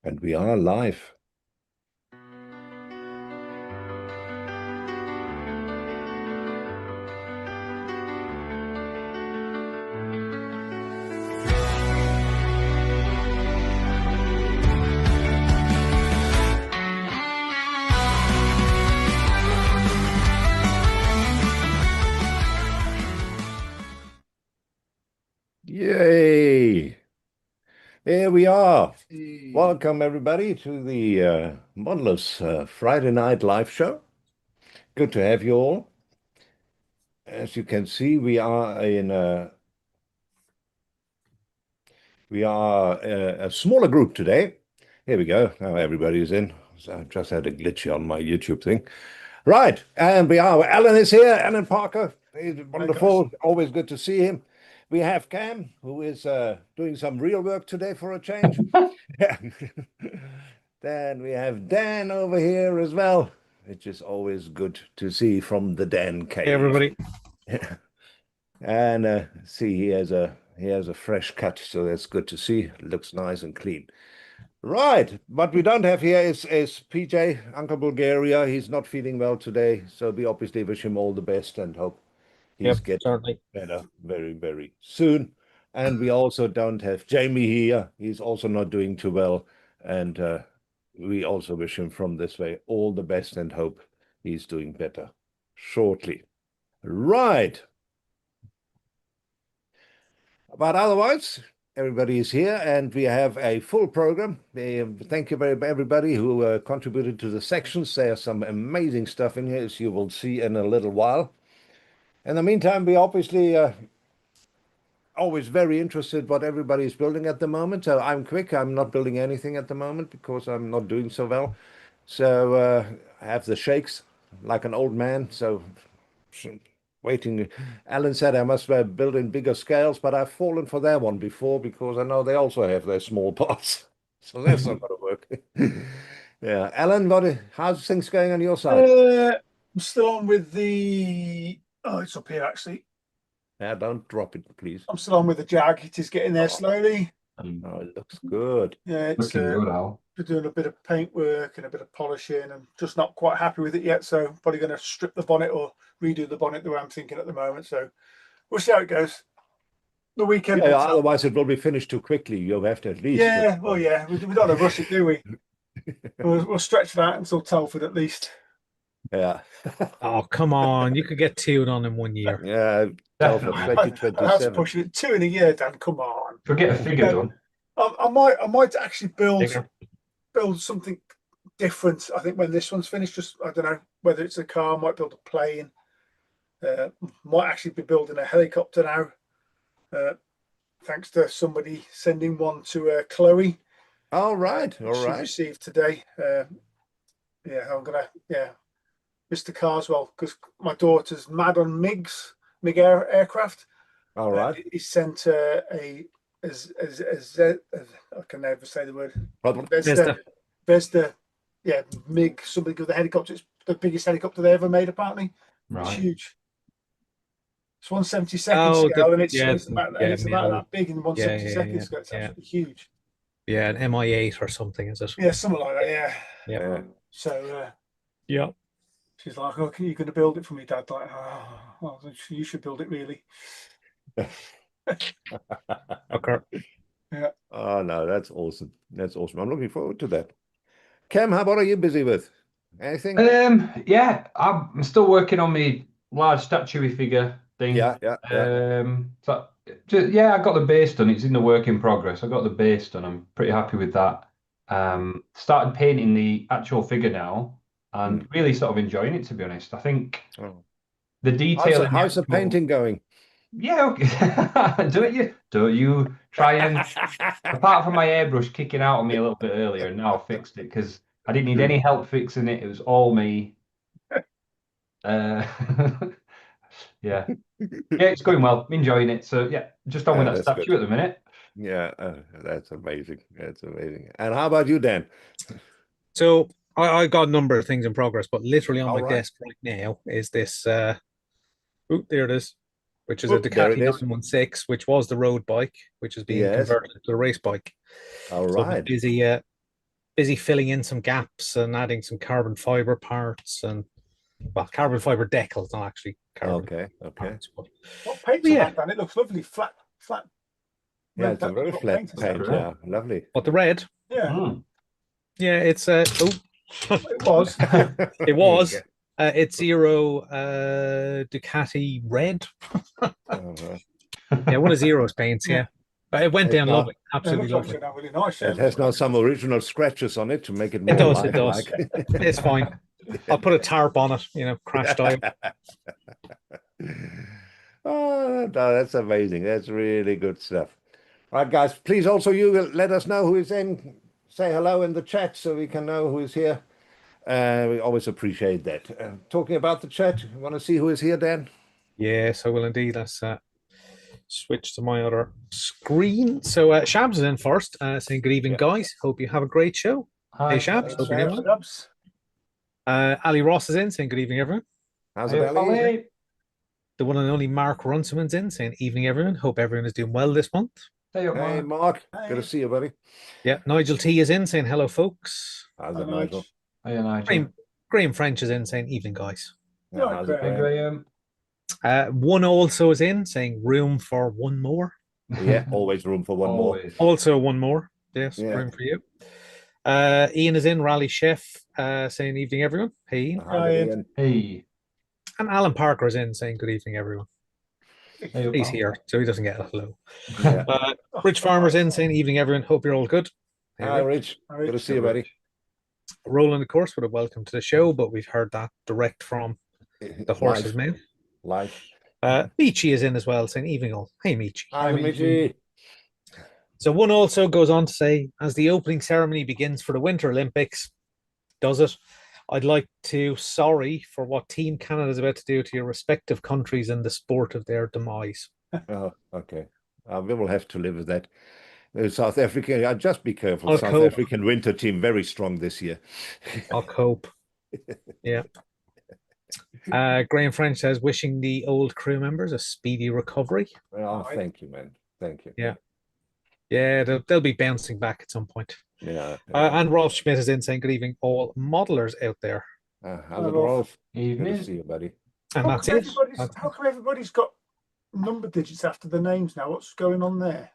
And we are live. Yay! Here we are. Welcome, everybody, to the Modelers Friday Night Live Show. Good to have you all. As you can see, we are a smaller group today. Here we go. Now everybody's in. So I just had a glitch on my YouTube thing. Right, and Alan is here, Alan Parker. He's wonderful. Always good to see him. We have Cam, who is doing some real work today for a change. Then we have Dan over here as well, which is always good to see from the Dan cave. Hey, everybody. And see, he has a fresh cut, so that's good to see. Looks nice and clean. Right, what we don't have here is PJ, Uncle Bulgaria. He's not feeling well today, so we obviously wish him all the best and hope he's getting better very, very soon. And we also don't have Jamie here. He's also not doing too well, and we also wish him from this way all the best and hope he's doing better shortly. Right. But otherwise, everybody is here, and we have a full program. Thank you very everybody who contributed to the sections. There's some amazing stuff in here, as you will see in a little while. In the meantime, we obviously always very interested what everybody is building at the moment. So I'm quick. I'm not building anything at the moment because I'm not doing so well. So I have the shakes like an old man. So waiting. Alan said I must build in bigger scales, but I've fallen for that one before because I know they also have their small parts. So that's not going to work. Yeah. Alan, how's things going on your side? I'm still on with the... Oh, it's up here, actually. Yeah, don't drop it, please. I'm still on with the Jag. It is getting there slowly. Oh, it looks good. Yeah, it's looking good, Al. we're doing a bit of paint work and a bit of polishing. I'm just not quite happy with it yet, so probably going to strip the bonnet or redo the bonnet the way I'm thinking at the moment. So we'll see how it goes. The weekend. Yeah, otherwise it will be finished too quickly. You'll have to at least. Yeah, well, yeah, we don't want to rush it, do we? We'll stretch that until Telford at least. Yeah. Oh, come on. You could get two done in 1 year. Yeah, Telford 2027. That's pushing it. 2 in a year, Dan. Come on. Forget a figure done. I might actually build something different. I think when this one's finished, just I don't know whether it's a car. I might build a plane. Might actually be building a helicopter now. Thanks to somebody sending one to Chloe. All right, all she right. received today. Yeah, I'm gonna Mr. Carswell, because my daughter's mad on MiG aircraft. All right. He sent I can never say the word. Vesta, yeah, MiG, somebody with the helicopter. It's the biggest helicopter they ever made, apparently. Right. It's huge. It's 1/72 scale, and it's about that big in 1/72 scale. It's absolutely huge. Yeah, an MI8 or something, is it? Yeah, something like that. Yeah. So. Yeah. She's like, "Oh, you're going to build it for me, Dad?" Like, "Oh, well, you should build it, really." Okay. Yeah. Oh no, that's awesome. That's awesome. I'm looking forward to that. Cam, what are you busy with? Anything? Yeah, I'm still working on my large statuary figure thing. Yeah. So I got the base done. It's in the work in progress. I got the base done. I'm pretty happy with that. Started painting the actual figure now, and really sort of enjoying it, to be honest. I think the detail. How's the painting going? Yeah, okay. Don't you try and apart from my airbrush kicking out on me a little bit earlier, and now I fixed it because I didn't need any help fixing it. It was all me. Yeah, it's going well. Enjoying it. So yeah, just on with that statue at the minute. Yeah, that's amazing. That's amazing. And how about you, Dan? So I got a number of things in progress, but literally on my desk right now is this. There it is. Which is a Ducati 916, which was the road bike, which is being converted to a race bike. All right. So busy busy filling in some gaps and adding some carbon fiber parts and carbon fiber decals, not actually carbon. Okay. Parts, but, What paint's on that, Dan? It looks lovely, flat. Yeah, it's a very flat paint. Yeah, lovely. What, the red? Yeah. Yeah, it's it was. It was. It's Zero Ducati red. Yeah, one of Zero's paints. Yeah, but it went down lovely, absolutely lovely. Really nice, it has now some original scratches on it to make it more. It does. It's fine. I'll put a tarp on it. Crash dial. Oh, no, that's amazing. That's really good stuff. All right, guys, please also you let us know who is in. Say hello in the chat so we can know who is here. We always appreciate that. Talking about the chat, you want to see who is here, Dan? Yes, I will indeed. Let's switch to my other screen. So Shams is in first, saying good evening, guys. Hope you have a great show. Hi, hey, Shams. Hope you're doing well. Ali Ross is in, saying good evening, everyone. How's it, Ali? The one and only Mark Runciman's in, saying evening, everyone. Hope everyone is doing well this month. Hey, Mark. Good to see you, buddy. Yeah, Nigel T is in, saying hello, folks. How's it, Nigel? Hey, Nigel. Graham French is in, saying evening, guys. How's it, Graham? One also is in, saying room for one more. Yeah, always room for one more. Also one more. Yes, room for you. Ian is in, Rally Chef, saying evening, everyone. Hey, Ian. Hi, Ian. Hey. And Alan Parker is in, saying good evening, everyone. Hey, he's here, so he doesn't get a hello. Yeah. Rich Farmer's in, saying evening, everyone. Hope you're all good. Hey, hi, Rich. Good to see you, buddy. Roland, of course, would have welcome to the show, but we've heard that direct from the horse's mouth. Live. Michi is in as well, saying evening all. Hey, Michi. Hi, Michi. So one also goes on to say, as the opening ceremony begins for the Winter Olympics, does it? I'd like to sorry for what Team Canada is about to do to your respective countries in the sport of their demise. Oh, okay. We will have to live with that. South Africa, just be careful. I'll South cope. African winter team, very strong this year. I'll cope. Yeah. Graham French says, wishing the old crew members a speedy recovery. Oh, thank you, man. Thank you. Yeah. Yeah, they'll be bouncing back at some point. Yeah. And Rolf Schmidt is in, saying good evening, all modelers out there. How's it, Rolf? Evening. Good to see you, buddy. And that's it. How come everybody's got number digits after the names now? What's going on there?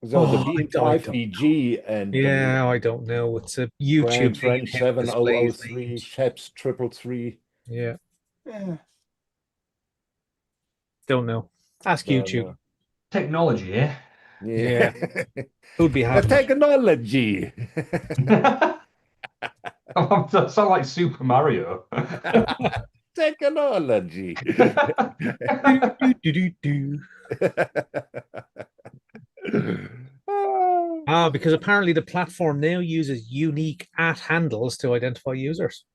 So the B5EG and I don't know. It's a YouTube French 7003 Chaps 333. Yeah. Yeah. Don't know. Ask YouTube. Technology, eh? Yeah. Who'd be happy? Technology. I sound like Super Mario. Technology. Because apparently the platform now uses unique @handles to identify users.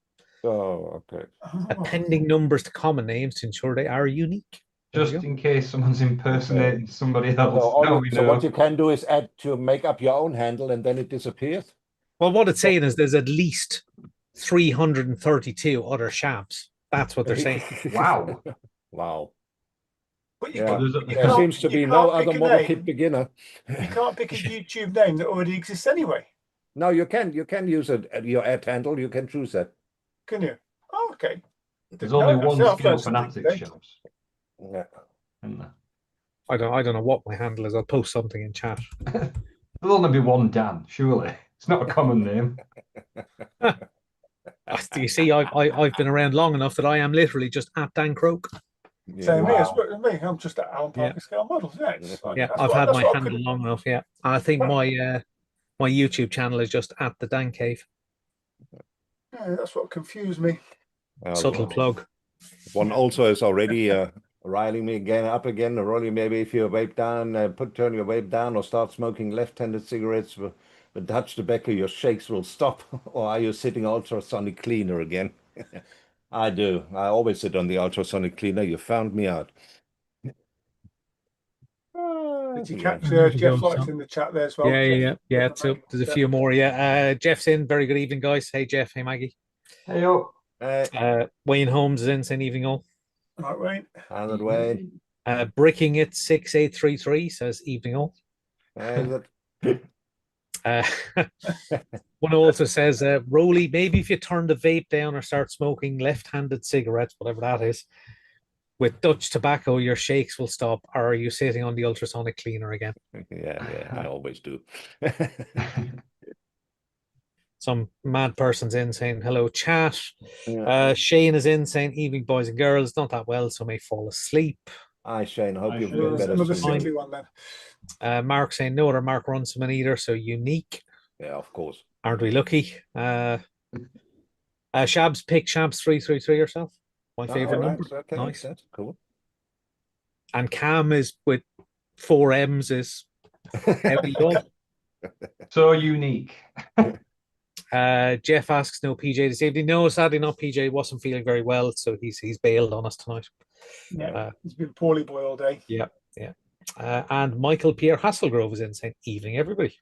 Oh, okay. Appending numbers to common names to ensure they are unique. Just in case someone's impersonating somebody else. So what you can do is add to make up your own handle and then it disappears? Well, what it's saying is there's at least 332 other Shams. That's what they're saying. Wow. Wow. But there seems to be no other model kit beginner. You can't pick a YouTube name that already exists anyway. No, you can. You can use your @handle. You can choose that. Can you? Oh, okay. There's only one skill Fanatics shows. Yeah. I don't know what my handle is. I'll post something in chat. There'll only be one Dan, surely. It's not a common name. You see, I've been around long enough that I am literally just @Dan Croak. Yeah, same me. I'm just at Alan Parker Scale Models. Yeah, I've had my handle long enough. Yeah, and I think my YouTube channel is just @the Dan Cave. Yeah, that's what confused me. Subtle plug. One also is already riling me up again. Rolly, maybe if you vape down, turn your vape down or start smoking left-handed cigarettes with Dutch tobacco, your shakes will stop. Or are you sitting ultrasonic cleaner again? I do. I always sit on the ultrasonic cleaner. You found me out. Did you catch Jeff Lights in the chat there as well? Yeah. So there's a few more. Yeah. Jeff's in. Very good evening, guys. Hey, Jeff. Hey, Maggie. Hey, yo. Wayne Holmes is in, saying evening all. Right, Wayne. Hello, Wayne. Bricking it 6833 says evening all. Uh, one also says, Rolly, maybe if you turn the vape down or start smoking left-handed cigarettes, whatever that is, with Dutch tobacco, your shakes will stop. Or are you sitting on the ultrasonic cleaner again? Yeah, I always do. Some mad person's in saying hello, chat. Yeah. Shane is in saying evening, boys and girls. Not that well, so may fall asleep. Hi, Shane. Hope Hi, you Shane. get better Another soon. sickly one then. Mark saying no other Mark Runciman either, so unique. Yeah, of course. Aren't we lucky? Shabs pick Shabs 333 yourself. My favorite All right, number. okay, Nice. that's cool. And Cam is with 4 M's is heavy dog. So unique. Jeff asks no PJ this evening. No, sadly not. PJ wasn't feeling very well, so he's bailed on us tonight. Yeah, he's been poorly boy all day. Yeah. And Michael Pierre Hasselgrove is in saying evening, everybody.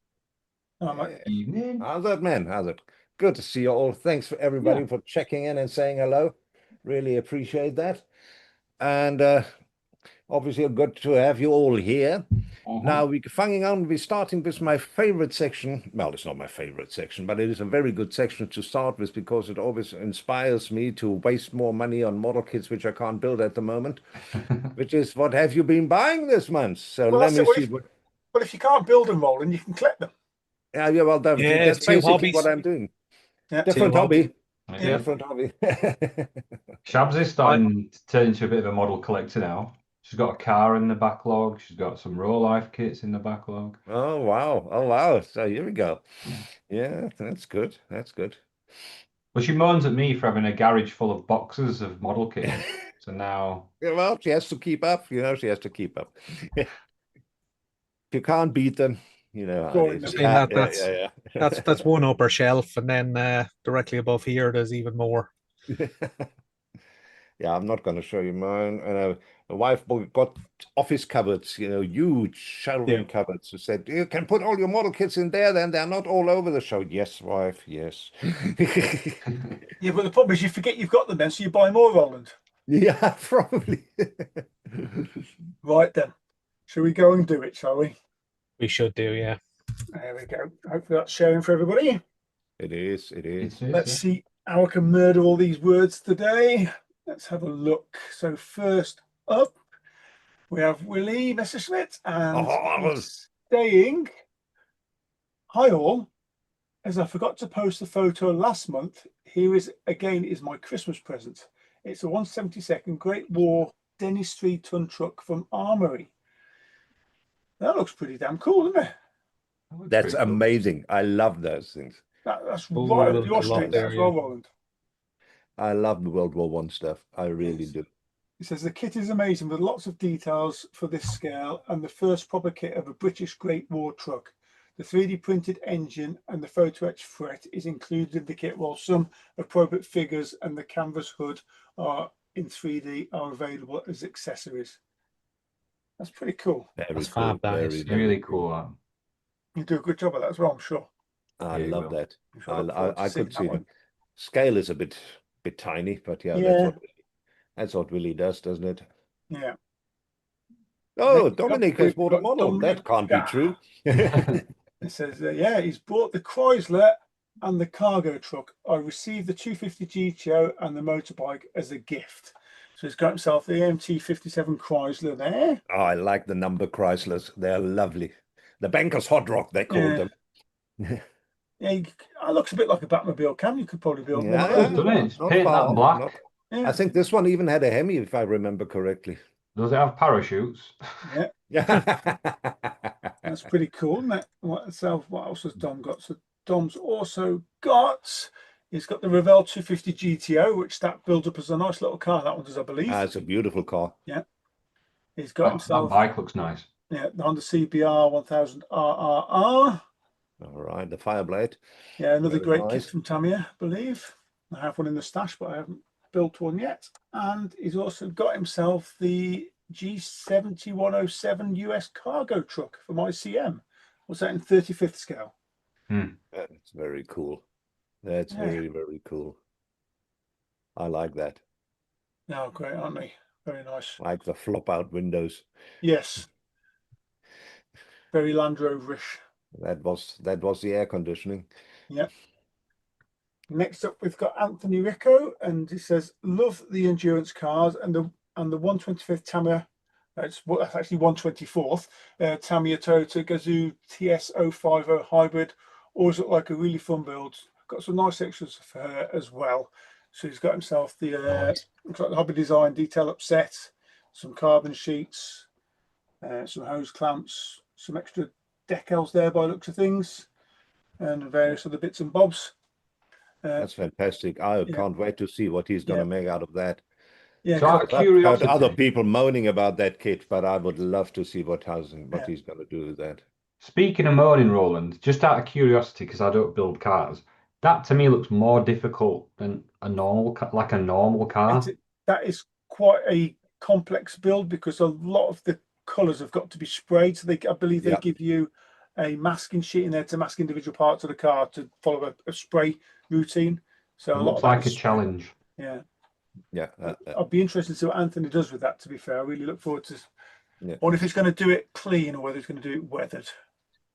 Evening. How's that, man? How's it? Good to see you all. Thanks for everybody for checking in and saying hello. Really appreciate that. And obviously good to have you all here. Now we're starting with my favorite section. Well, it's not my favorite section, but it is a very good section to start with because it always inspires me to waste more money on model kits which I can't build at the moment, which is what have you been buying this month? So Well, let me see. But if you can't build them, Roland, you can collect them. Yeah, well, that's basically hobbies. what I'm doing. Yeah. Different hobby. Yeah. Different hobby. Shabs is starting to turn into a bit of a model collector now. She's got a car in the backlog. She's got some Raw Life kits in the backlog. Oh, wow. Oh, wow. So here we go. Yeah, that's good. That's good. Well, she moans at me for having a garage full of boxes of model kits. So now... Yeah, well, she has to keep up. She has to keep up. If you can't beat them, how it is. That's one upper shelf, and then directly above here, there's even more. Yeah, I'm not going to show you mine. And the wife got office cupboards, huge shelving cupboards. Who said, you can put all your model kits in there, then they're not all over the show. Yes, wife, yes. Yeah, but the problem is you forget you've got them then, so you buy more, Roland. Yeah, probably. Right then. Shall we go and do it, shall we? We should do, yeah. There we go. Hopefully that's sharing for everybody. It is. Let's see how I can murder all these words today. Let's have a look. So first up, we have Willie Messerschmidt, and he's saying, hi all. As I forgot to post the photo last month, here is my Christmas present. It's a 172nd Great War Dennis 3-ton truck from Armory. That looks pretty damn cool, doesn't it? That's amazing. I love those things. That's right up your street there as well, Roland. I love the World War I stuff. I really do. It says the kit is amazing with lots of details for this scale and the first proper kit of a British Great War truck. The 3D printed engine and the photo etch fret is included in the kit, while some appropriate figures and the canvas hood are in 3D are available as accessories. That's pretty cool. That's fab. That's really cool. You do a good job of that as well, I'm sure. I love that. I could see the scale is a bit tiny, but that's what Willie does, doesn't it? Yeah. Oh, Dominic has bought a model. That can't be true. It says, he's bought the Chrysler and the cargo truck. I received the 250 GTO and the motorbike as a gift. So he's got himself the AMT 57 Chrysler there. Oh, I like the number Chryslers. They're lovely. The Banker's Hot Rock, they called them. Yeah, it looks a bit like a Batmobile cam. You could probably build one. Paint that black. I think this one even had a Hemi, if I remember correctly. Does it have parachutes? Yeah. That's pretty cool, isn't it? What else has Dom got? So Dom's also got... He's got the Revell 250 GTO, which that builds up as a nice little car. That one does, I believe. It's a beautiful car. Yeah. He's got himself... That bike looks nice. Yeah, the Honda CBR 1000 RRR. All right, the Fireblade. Yeah, another great kit from Tamiya, I believe. I have one in the stash, but I haven't built one yet. And he's also got himself the G7107 US cargo truck from ICM. What's that in 35th scale? That's very cool. That's very, very cool. I like that. Oh, great, aren't they? Very nice. Like the flop out windows. Yes. Very Land Rover-ish. That was the air conditioning. Yeah. Next up, we've got Anthony Rico, and he says, "Love the endurance cars and the 125th Tamiya." That's actually 124th Tamiya Toyota Gazoo TS050 hybrid. Always looked like a really fun build. Got some nice extras for her as well. So he's got himself the looks like the Hobby Design detail upset, some carbon sheets, some hose clamps, some extra decals there by the looks of things, and various other bits and bobs. That's fantastic. I can't wait to see what he's going to make out of that. Yeah, So out of I've heard other curiosity, people moaning about that kit, but I would love to see what he's going to do with that. speaking of moaning, Roland, just out of curiosity, because I don't build cars, that to me looks more difficult than a normal car. that is quite a complex build because a lot of the colours have got to be sprayed. So I believe they give you a masking sheet in there to mask individual parts of the car to follow a spray routine. So It a lot looks of that like a is challenge. Yeah. Yeah. I'd be interested to see what Anthony does with that, to be fair. I really look forward to or if he's going to do it clean or whether he's going to do it weathered.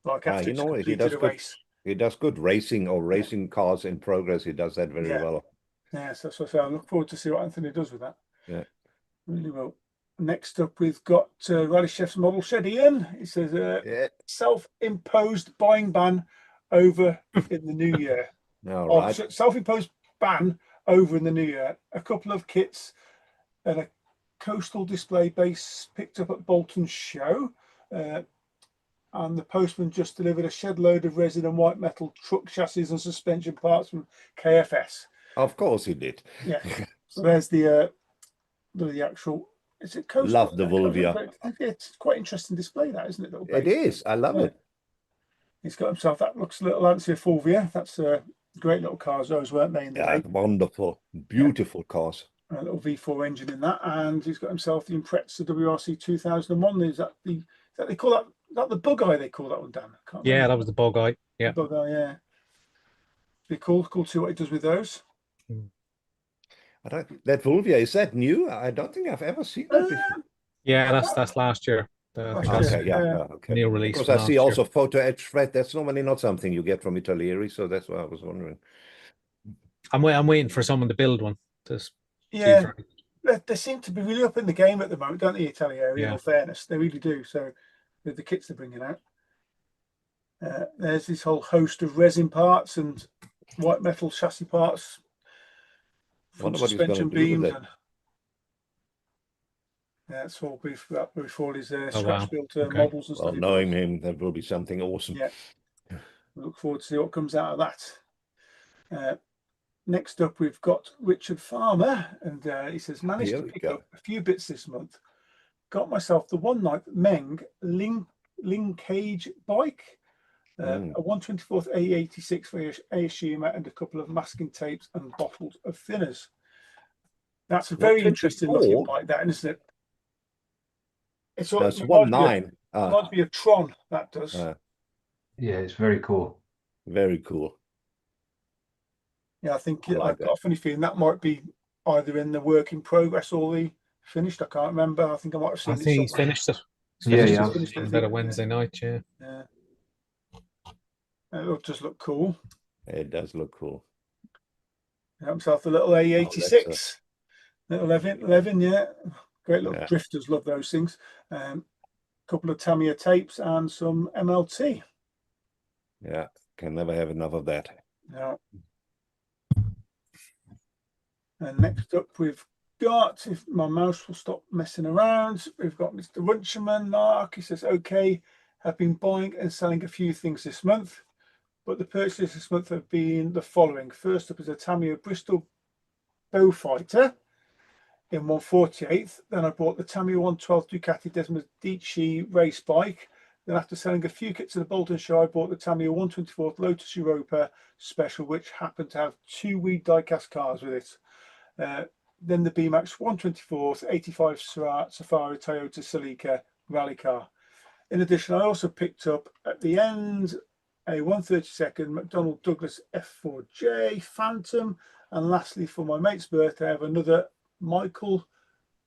Like after it's completed a race. He does good racing or racing cars in progress. He does that very well. Yeah, so that's what I say. I look forward to see what Anthony does with that. Yeah. Really well. Next up, we've got Rally Chef's model shed Ian. He says, self-imposed buying ban over in the new year. All right. Self-imposed ban over in the new year. A couple of kits and a coastal display base picked up at Bolton show. And the postman just delivered a shed load of resin and white metal truck chassis and suspension parts from KFS. Of course he did. Yeah. So there's the actual. Is it coastal? Love the Volvia. It's quite interesting display, that, isn't it? It is. I love it. He's got himself. That looks a little Lancia Fulvia. That's great little cars, those, weren't they? In the day? Wonderful, beautiful cars. A little V4 engine in that, and he's got himself the Impreza WRC 2001. Is that they call that? Is that the bug eye they call that one, Dan? Yeah, that was the bug eye. Yeah, the bug eye. Yeah, be cool to see what he does with those. That Volvia, is that new? I don't think I've ever seen that before. Yeah, that's last year. Okay. New release. Because I see also photo etch thread. That's normally not something you get from Italieri, so that's why I was wondering. I'm waiting for someone to build one. They seem to be really up in the game at the moment, don't they, Italieri? In all fairness, they really do. So with the kits they're bringing out, there's this whole host of resin parts and white metal chassis parts. Wonder what he's going to do with it. That's all before his scratch built models and stuff. Well, knowing him, that will be something awesome. Yeah. We look forward to see what comes out of that. Next up, we've got Richard Farmer, and he says, managed to pick up a few bits this month. Got myself the One Night Meng linkage bike, a 124th A86 for Aoshima, and a couple of masking tapes and bottles of thinners. That's a very interesting looking bike, that, isn't it? It's 1.9. Reminds me of Tron, that does. Yeah, it's very cool. Very cool. Yeah, I think I've got a funny feeling that might be either in the work in progress or the finished. I can't remember. I think I might have seen it. I think he's finished it. Finished it about a Wednesday night, yeah. It does look cool. It does look cool. Himself the little A86. Little Levin, yeah. Great little drifters, love those things. Couple of Tamiya tapes and some MLT. Yeah, can never have enough of that. No. And next up, we've got, if my mouse will stop messing around, we've got Mr. Runcherman Mark. He says, okay, have been buying and selling a few things this month, but the purchases this month have been the following. First up is a Tamiya Bristol Bowfighter in 1/48th. Then I bought the Tamiya 112 Ducati Desmodici race bike. Then after selling a few kits at the Bolton show, I bought the Tamiya 124th Lotus Europa Special, which happened to have 2 wee diecast cars with it. Then the BMAX 124th 85 Safari Toyota Celica rally car. In addition, I also picked up at the end a 132nd McDonnell Douglas F4J Phantom, and lastly, for my mate's birthday, I have another Michael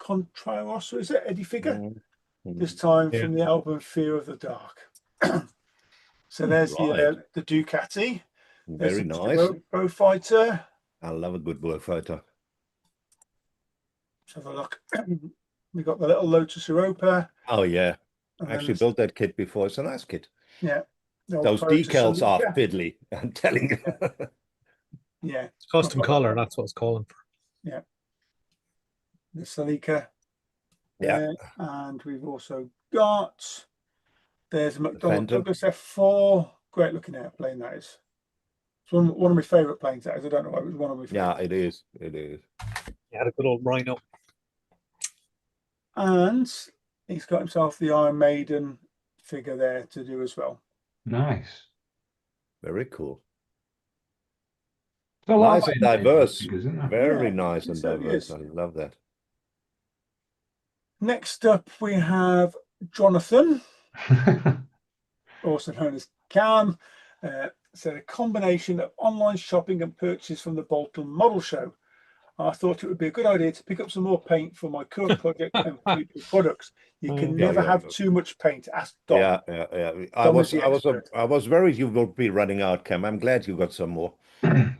Contrarossa, is it, Eddie figure? This time from the album Fear of the Dark. So there's Right. the Ducati. There's Very the nice. Pro Fighter. I love a good Pro Fighter. Let's have a look. We got the little Lotus Europa. Oh yeah, And I then actually built that kit before. It's a nice kit. yeah, the old Those Toyota decals are Celica. fiddly. I'm telling you. Yeah, It's custom color. That's what it's calling for. yeah. The Celica. Yeah. And we've also got there's a McDonnell Phantom. Douglas F4. Great looking airplane that is. It's one of my favourite planes. That is. I don't know why it was one of my Yeah, favourite. it is. It is. He had a good old rhino. And he's got himself the Iron Maiden figure there to do as well. Nice. Very cool. There's a lot Nice of and diverse. figures, isn't there? Very Yeah, nice it and certainly diverse. is. I love that. Next up, we have Jonathan, also known as Cam. Said a combination of online shopping and purchase from the Bolton Model Show. I thought it would be a good idea to pick up some more paint for my current project and future products. You can Yeah, never yeah. have too much paint. Ask Dom. Yeah. Dom is the expert. I was worried you would be running out, Cam. I'm glad you got some more.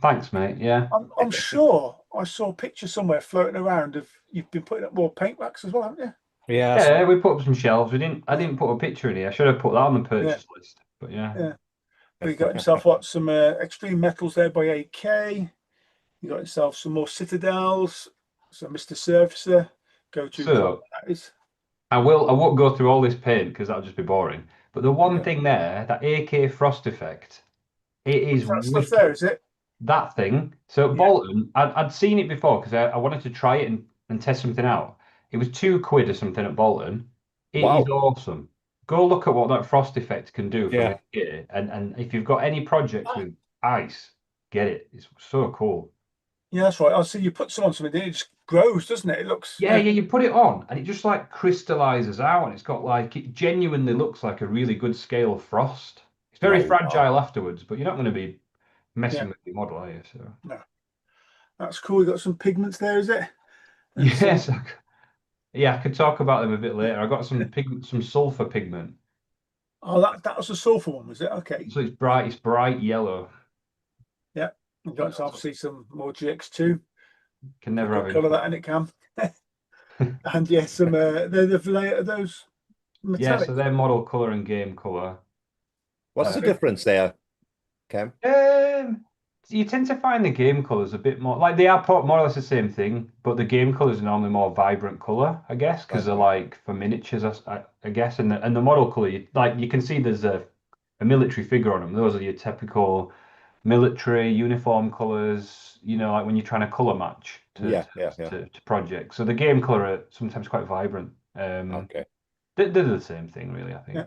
Thanks, mate. Yeah. I'm sure I saw a picture somewhere floating around of you've been putting up more paint racks as well, haven't you? Yeah. Yeah, we put up some shelves. I didn't put a picture in here. I should have put that on the purchase list. But yeah. Yeah. But he got himself some extreme metals there by AK. He got himself some more Citadels. So Mr. Surfacer, go-to So that is. I won't go through all this paint because that'll just be boring. But the one Okay. thing there, that AK frost effect, it is That stuff wicked. there, is it? That thing. So Yeah. Bolton, I'd seen it before because I wanted to try it and test something out. It was £2 or something at Bolton. It Wow. is awesome. Go look at what that frost effect can do from Yeah. this gear. And if you've got any projects with ice, get it. It's so cool. Yeah, that's right. I see you put some on something, it just grows, doesn't it? It looks. Yeah, you put it on and it just like crystallizes out and it's got like, it genuinely looks like a really good scale of frost. It's very Oh, wow. fragile afterwards, but you're not going to be messing Yeah. with the model, are you? So No. That's cool. You got some pigments there, is it? And yes, yeah, I could talk about them a bit later. I got some some sulfur pigment. Oh, that was a sulfur one, was it? Okay. So it's bright yellow. Yeah. You got obviously some more GX2. Can never have Colour enough. that in it, Cam. And yes, some those metallic. Yeah, so they're model color and game color. What's the difference there, Cam? You tend to find the game colors a bit more like they are more or less the same thing, but the game colors are normally more vibrant color, I guess, because they're like for miniatures, I guess. And the model color, you can see there's a military figure on them. Those are your typical military uniform colors, like when you're trying to color match to projects. So the game color are sometimes quite vibrant. Okay. They're the same thing, really, I think. Yeah.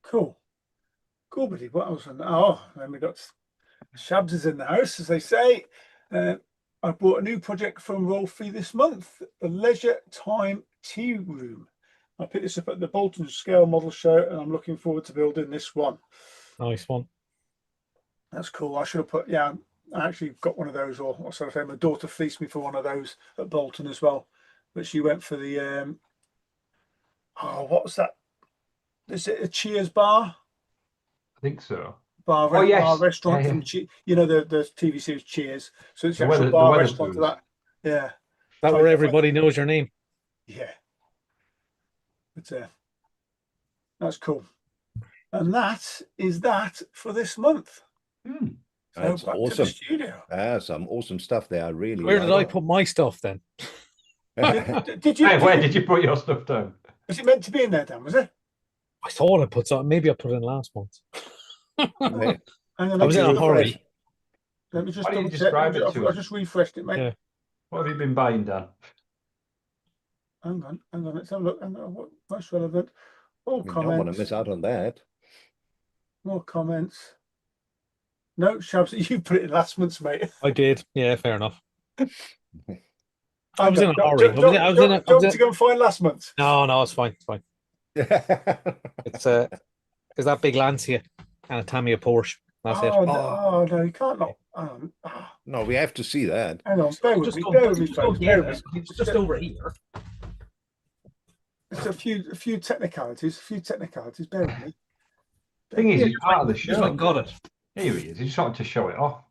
Cool, buddy. What else? Oh, then we got Shabs is in the house, as they say. I bought a new project from Rolfie this month, the Leisure Time Tea Room. I picked this up at the Bolton Scale Model Show, and I'm looking forward to building this one. Nice one. That's cool. I should have put, I actually got one of those, or sort of say my daughter fleeced me for one of those at Bolton as well. But she went for the, what was that? Is it a Cheers bar? I think so. Bar restaurant from the TV series Cheers. So it's the actual bar restaurant to that. Yeah. That where everybody knows your name. Yeah. But that's cool. And that is that for this month. So That's back awesome. to the studio. Some awesome stuff there. I really. Where did I put my stuff then? Did you? Where did you put your stuff down? Was it meant to be in there, Dan? Was it? I thought I put something. Maybe I put it in last month. Hang on, I was in a hurry. Let me just Why double did you check. describe it to I us? just refreshed it, mate. Yeah. What have you been buying, Dan? Hang on. Let's have a look. What's most relevant? All You comments. don't want to miss out on that. More comments. No, Shabs, you put it in last month's, mate. I did. Yeah, fair enough. I was in a hurry. Do you want to go and find last month's? No, it's fine. It's fine. It's that big Lancia and a Tamiya Porsche. That's it. Oh no, you can't not. No, we have to see that. Hang on, bear with me, folks. It's just over here. It's a few technicalities. Bear with me. Thing is, Yeah, it's part of the just like show. got it. Here he is. He just wanted to show it off.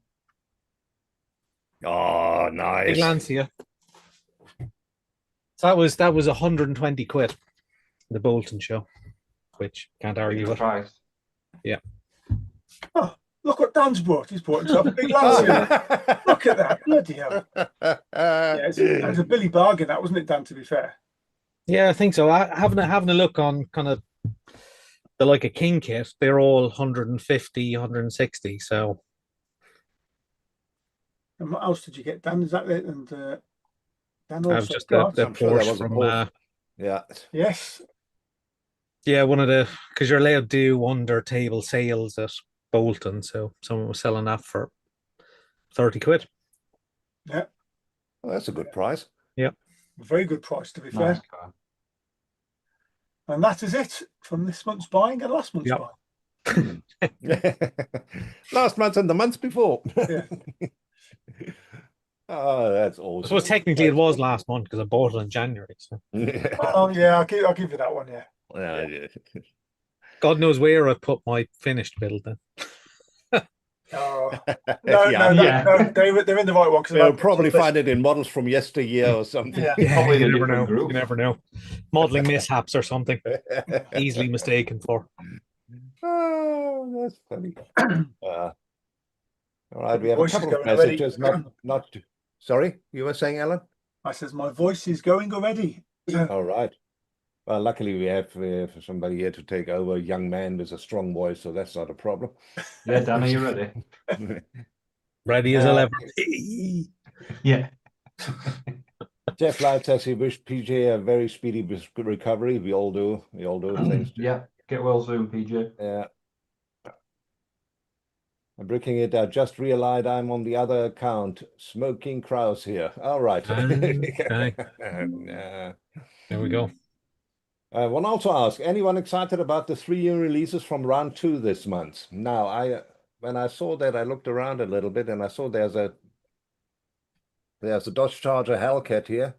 Oh, Big nice. Lancia. So that was 120 quid. The Bolton show, which can't argue Good with. price. Yeah. Oh, look what Dan's brought. He's brought himself a big Lancia. Look at that. Bloody hell. Yeah, that was a Billy bargain, that wasn't it, Dan, to be fair? Yeah, I think so. Having a look on kind of the like a King kit, they're all 150, 160. So And what else did you get, Dan? Is that it? And Dan I've also just got. the I'm sure that Porsche was a from Porsche. Yeah. Yes. yeah, one of the because you're allowed to do under table sales at Bolton, so someone was selling that for 30 quid. Yeah. Well, that's a good price. Yeah. Very good price, to be Nice fair. car. And that is it from this month's buying and last month's Yep. buying. Last month and the months before. Yeah. Oh, that's I awesome. suppose technically it was last month because I bought it in January. So Oh, yeah, I'll give you that one, yeah. Yeah. God knows where I put my finished build then. Oh. Yeah. No, they're in the right one. They'll probably find it in models from yesteryear or something. Yeah. Yeah, Probably in you a never know. different group. You never know. Modeling mishaps or something easily mistaken for. Oh, that's funny. All right, we have a Voice is couple of going already. messages. Not. Sorry, you were saying, Alan? I says, my voice is going already. All right. Well, luckily we have somebody here to take over. A young man with a strong voice, so that's not a problem. Yeah, Dan, are you ready? Ready as I'll ever be. Yeah. Jeff Light says he wished PJ a very speedy recovery. We all do. We all do. Thanks. Yeah. Get well soon, PJ. Yeah. I'm breaking it. I just realized I'm on the other account. Smoking Kraus here. All right. Okay. There we go. I want to also ask, anyone excited about the 3 new releases from round 2 this month? Now, when I saw that, I looked around a little bit and I saw there's a Dodge Charger Hellcat here.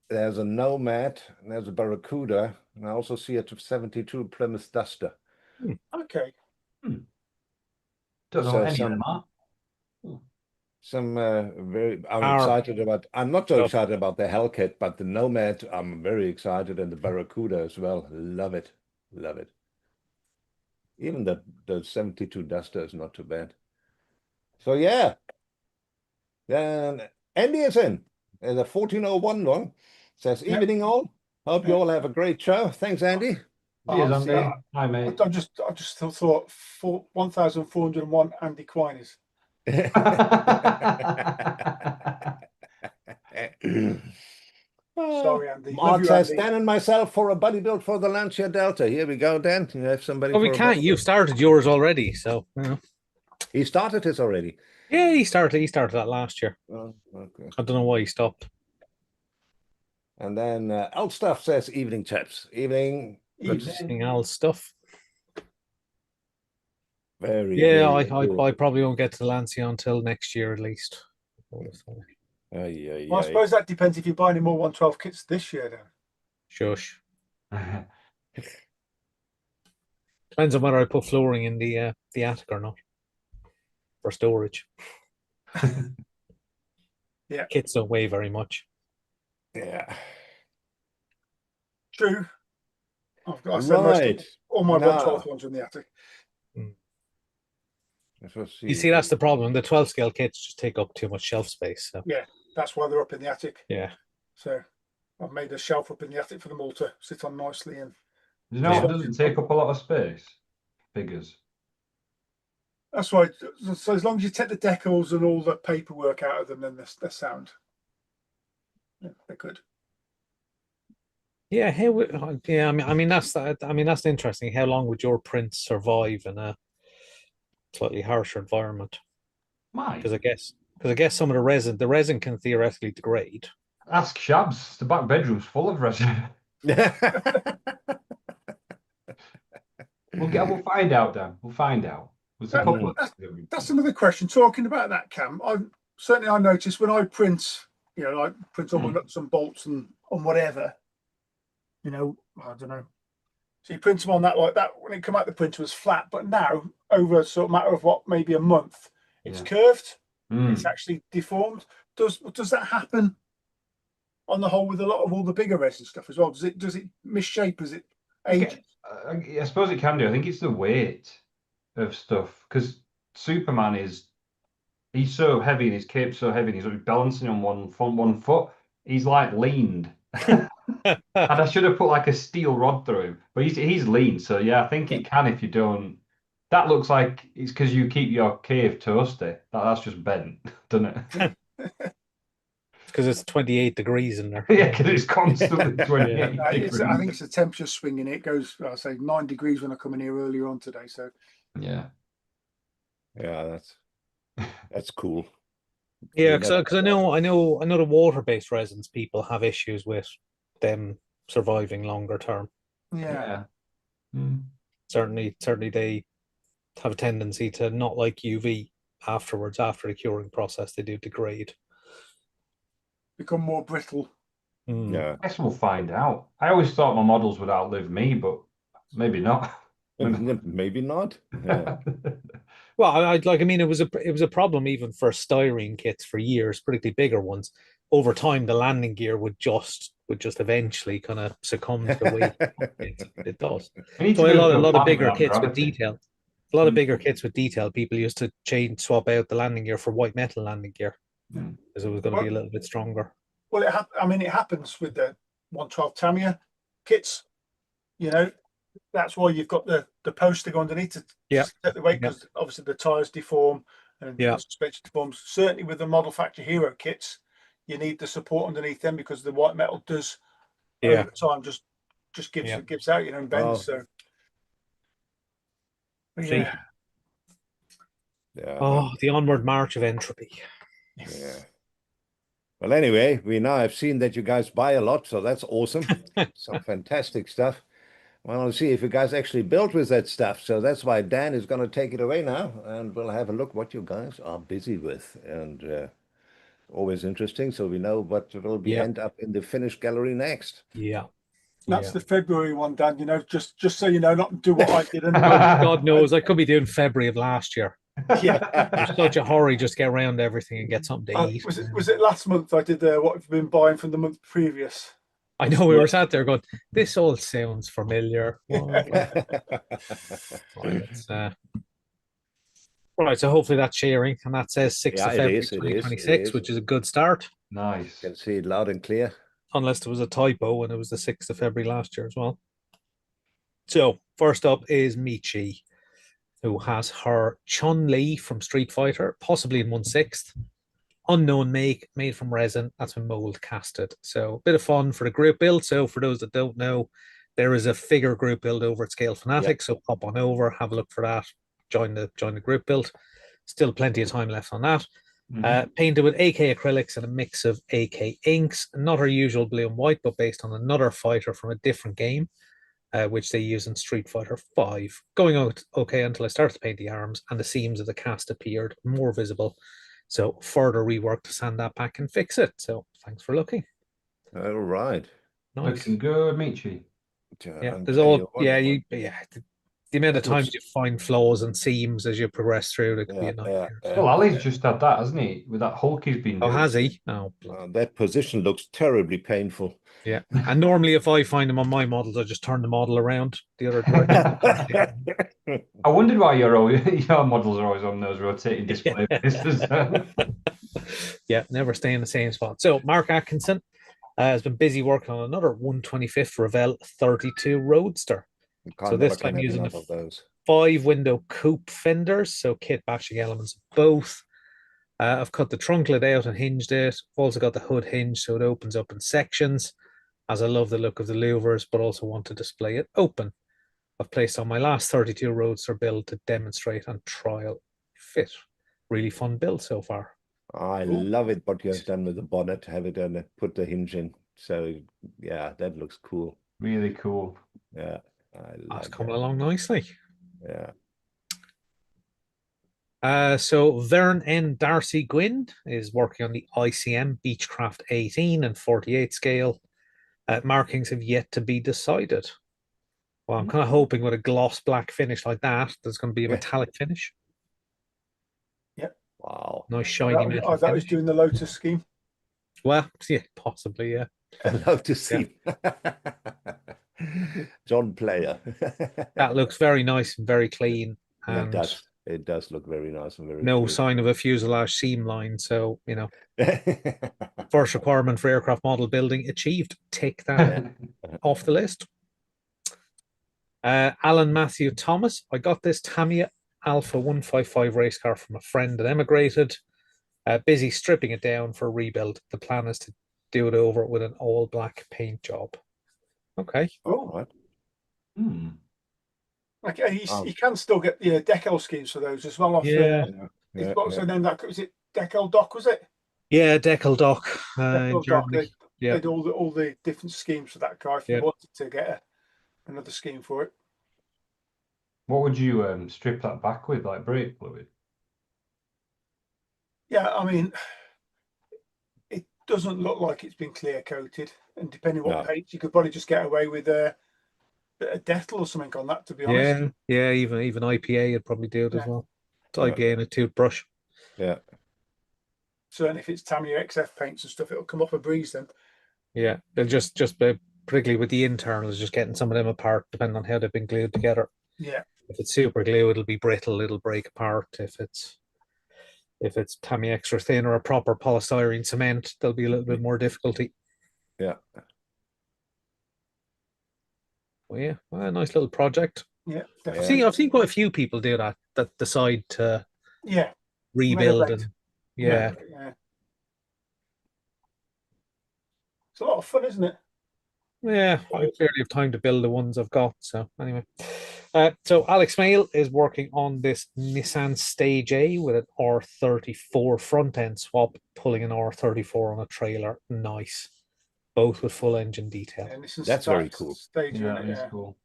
There's a Nomad, and there's a Barracuda, and I also see a 72 Plymouth Duster. Okay. Don't know So what any of them are. I'm excited about. I'm not so excited about the Hellcat, but the Nomad, I'm very excited, and the Barracuda as well. Love it. Love it. Even the 72 Duster is not too bad. So yeah. Then Andy is in. The 1401 one says, evening all. Hope you all have a great show. Thanks, Andy. Cheers, Andy. Hi, mate. I just thought 1,401 Andy Quiners. Sorry, Andy. Mark says, Dan and myself for a buddy build for the Lancia Delta. Here we go, Dan. You have somebody. Well, we can't. You started yours already, so you know. He started his already. Yeah, he started that last year. Oh, okay. I don't know why he stopped. And then Old Stuff says, evening, chaps. Evening. Evening, old stuff. Very. Yeah, very I probably won't get to the Lancia until next year at least. I suppose that depends if you're buying any more 112 kits this year, then. Shush. Depends on whether I put flooring in the attic or not for storage. Yeah, kits don't weigh very much. Yeah, true. I've got all my 112 ones in the attic. You see, that's the problem. The 12 scale kits just take up too much shelf space. So. Yeah, that's why they're up in the attic. Yeah. So I've made a shelf up in the attic for them all to sit on nicely. And you know, it doesn't take up a lot of space. Figures. That's why. So as long as you take the decals and all the paperwork out of them, then they're sound. Yeah, they're good. Yeah. Yeah. I mean, that's interesting. How long would your prints survive in a slightly harsher environment? Because I guess some of the resin can theoretically degrade. Ask Shabs. The back bedroom's full of resin. We'll find out, Dan. We'll find out. That's another question. Talking about that, Cam, I noticed when I print, I print on my nuts and bolts and on whatever, I don't know, So you print them on that like that. When it came out, the printer was flat, but now over a sort of matter of what, maybe a month, it's curved. It's actually deformed. Does that happen on the whole with a lot of all the bigger resin stuff as well? Does it misshape as it ages? I suppose it can do. I think it's the weight of stuff, because Superman he's so heavy and his cape's so heavy and he's balancing on one foot. He's like leaned. And I should have put like a steel rod through him, but he's lean. So yeah, I think it can if you don't. That looks like it's because you keep your cave toasty. That's just bent, doesn't it? Because it's 28 degrees in there. Yeah, because it's constantly 28 degrees. I think it's the temperature swinging. It goes, I'll say 9 degrees when I come in here earlier on today. So yeah, that's cool. Yeah, because I know the water-based resins, people have issues with them surviving longer term. Yeah. Certainly they have a tendency to not like UV afterwards. After the curing process, they do degrade, become more brittle. Yeah, I guess we'll find out. I always thought my models would outlive me, but maybe not. maybe not. Yeah. Well, I mean, it was a problem even for styrene kits for years, particularly bigger ones. Over time, the landing gear would just eventually kind of succumb to the weight. It does. So a lot of bigger kits with detail. A lot of bigger kits with detail. People used to swap out the landing gear for white metal landing gear because it was going to be a little bit stronger. Well, it happens with the 112 Tamiya kits. You know, that's why you've got the post to go underneath to set the weight, because obviously the tires deform and the suspension deforms. Certainly with the Model Factory Hero kits, you need the support underneath them because the white metal does over time just gives out, and bends. So yeah. Oh, the onward march of entropy. Yeah. Well, anyway, we now have seen that you guys buy a lot, so that's awesome. Some fantastic stuff. Well, I'll see if you guys actually built with that stuff. So that's why Dan is going to take it away now, and we'll have a look what you guys are busy with. And always interesting, so we know what will be end up in the finished gallery next. That's the February one, Dan. Just so you know, not do what I did. And God knows, I could be doing February of last year. There's such a hurry just get around everything and get something to eat. Was it last month I did what I've been buying from the month previous? I know, we were sat there going, this all sounds familiar. Right, so hopefully that's sharing, and that says 6th of February 2026, which is a good start. Nice. You can see it loud and clear. Unless there was a typo and it was the 6th of February last year as well. So first up is Michi, who has her Chun-Li from Street Fighter, possibly in 1/6. Unknown make, made from resin. That's been mold casted. So a bit of fun for the group build. So for those that don't know, there is a figure group build over at Scale Fanatics. So pop on over, have a look for that. Join the group build. Still plenty of time left on that. Painted with AK acrylics and a mix of AK inks. Not our usual blue and white, but based on another fighter from a different game, which they use in Street Fighter 5. Going out okay until I started to paint the arms and the seams of the cast appeared more visible. So further rework to sand that back and fix it. So thanks for looking. All right. Nice. Looking good, Michi. Yeah, there's all the amount of times you find flaws and seams as you progress through, it could be a nightmare. Well, Ali's just had that, hasn't he? With that Hulk he's been doing. Oh, has he? Oh, that position looks terribly painful. Yeah, and normally if I find them on my models, I just turn the model around the other direction. I wondered why your models are always on those rotating display bases. Yeah, never stay in the same spot. So Mark Atkinson has been busy working on another 125th Revell 32 Roadster. So this time using the 5-window coupe fenders, so kit batching elements of both. I've cut the trunk lid out and hinged it. I've also got the hood hinge so it opens up in sections, as I love the look of the louvers, but also want to display it open. I've placed on my last 32 Roadster build to demonstrate and trial fit. Really fun build so far. I love it what you have done with the bonnet, have it and put the hinge in. So yeah, that looks cool. Really cool. Yeah. That's coming along nicely. Yeah. So Vern N. Darcy Gwynn is working on the ICM Beechcraft 18 and 48 scale. Markings have yet to be decided. Well, I'm kind of hoping with a gloss black finish like that, there's going to be a metallic finish. Wow. Nice shiny metal That was finish. doing the Lotus scheme. Well, yeah, possibly, yeah. I'd love to see John Player. That looks very nice and very clean. Yeah, And it does look very nice and very no clean. sign of a fuselage seam line. So, first requirement for aircraft model building achieved. Tick that off the list. Alan Matthew Thomas. I got this Tamiya Alpha 155 race car from a friend that emigrated. Busy stripping it down for a rebuild. The plan is to do it over with an all black paint job. Okay. Oh, right. Like you can still get the decal schemes for those as well. Off, Yeah. So then that was it. Decal Dock, was it? Yeah, Deckel Dock in Decal Dock. Germany. They had all the different schemes for that car. If you wanted to get another scheme for it. What would you strip that back with, like brake fluid? Yeah, I mean, it doesn't look like it's been clear coated, and depending what paint, you could probably just get away with a bit of Dettol or something on that. To be honest, yeah, even IPA would probably do it as well. It's IPA and a toothbrush. Yeah. Certainly, if it's Tamiya XF paints and stuff, it'll come off a breeze then. Yeah, they'll just particularly with the internals, just getting some of them apart, depending on how they've been glued together. Yeah. If it's super glue, it'll be brittle, it'll break apart. If it's Tamiya extra thin or a proper polystyrene cement, there'll be a little bit more difficulty. Yeah. Well, yeah, well, a nice little project. Yeah, definitely. I've seen quite a few people do that decide to rebuild and yeah. It's a lot of fun, isn't it? Yeah, I clearly have time to build the ones I've got. So anyway, so Alex Mail is working on this Nissan Stage A with an R34 front end swap, pulling an R34 on a trailer. Nice, both with full engine detail. That's very cool. Stage cool.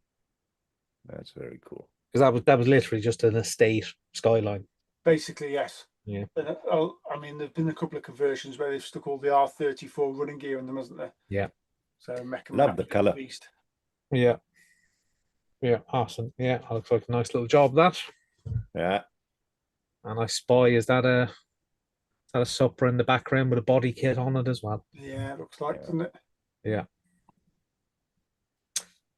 That's very cool. Because that was literally just an estate skyline. Basically, yes. Yeah. And, I mean, there've been a couple of conversions where they've stuck all the R34 running gear in them, hasn't there? Yeah. So love the color. Beast. Yeah. Yeah, awesome. Yeah, that looks like a nice little job, that. Yeah. And I spy, is that a Supra in the background with a body kit on it as well? Yeah, it looks like, doesn't it? Yeah.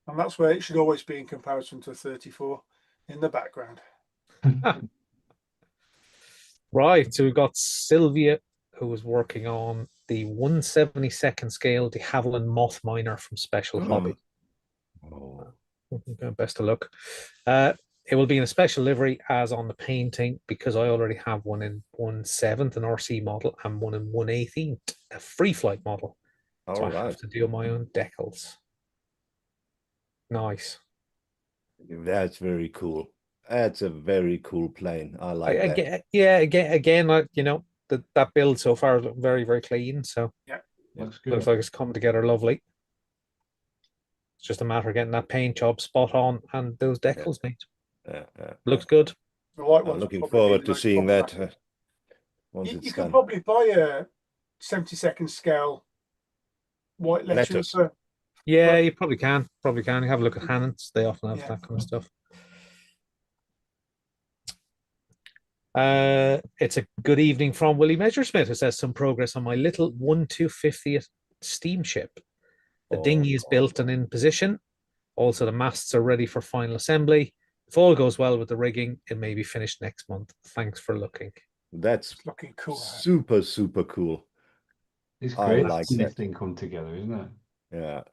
And that's where it should always be in comparison to a 34 in the background. Right, so we've got Sylvia, who was working on the 1/72nd scale de Havilland Moth Miner from Special Hobby. Best of luck. It will be in a special livery as on the painting, because I already have one in 1/7, an RC model, and one in 1/18, a free flight model. So I have to do my own decals. Nice. That's very cool. That's a very cool plane. I like that. Yeah, again, that build so far is very, very clean. So yeah, looks good. Looks like it's come together lovely. It's just a matter of getting that paint job spot on and those decals made. Looks good. I'm looking forward to seeing that. Once you it's can done. probably buy a 72nd scale white lettering for. Yeah, you probably can. You have a look at Hannons. They often have that kind of stuff. It's a good evening from Willie Messersmith, who says some progress on my little 1/250th steamship. The dinghy is built and in position. Also, the masts are ready for final assembly. If all goes well with the rigging, it may be finished next month. Thanks for looking. That's looking cool. Super, super cool. It's great. I like this that thing come together, isn't it? Yeah.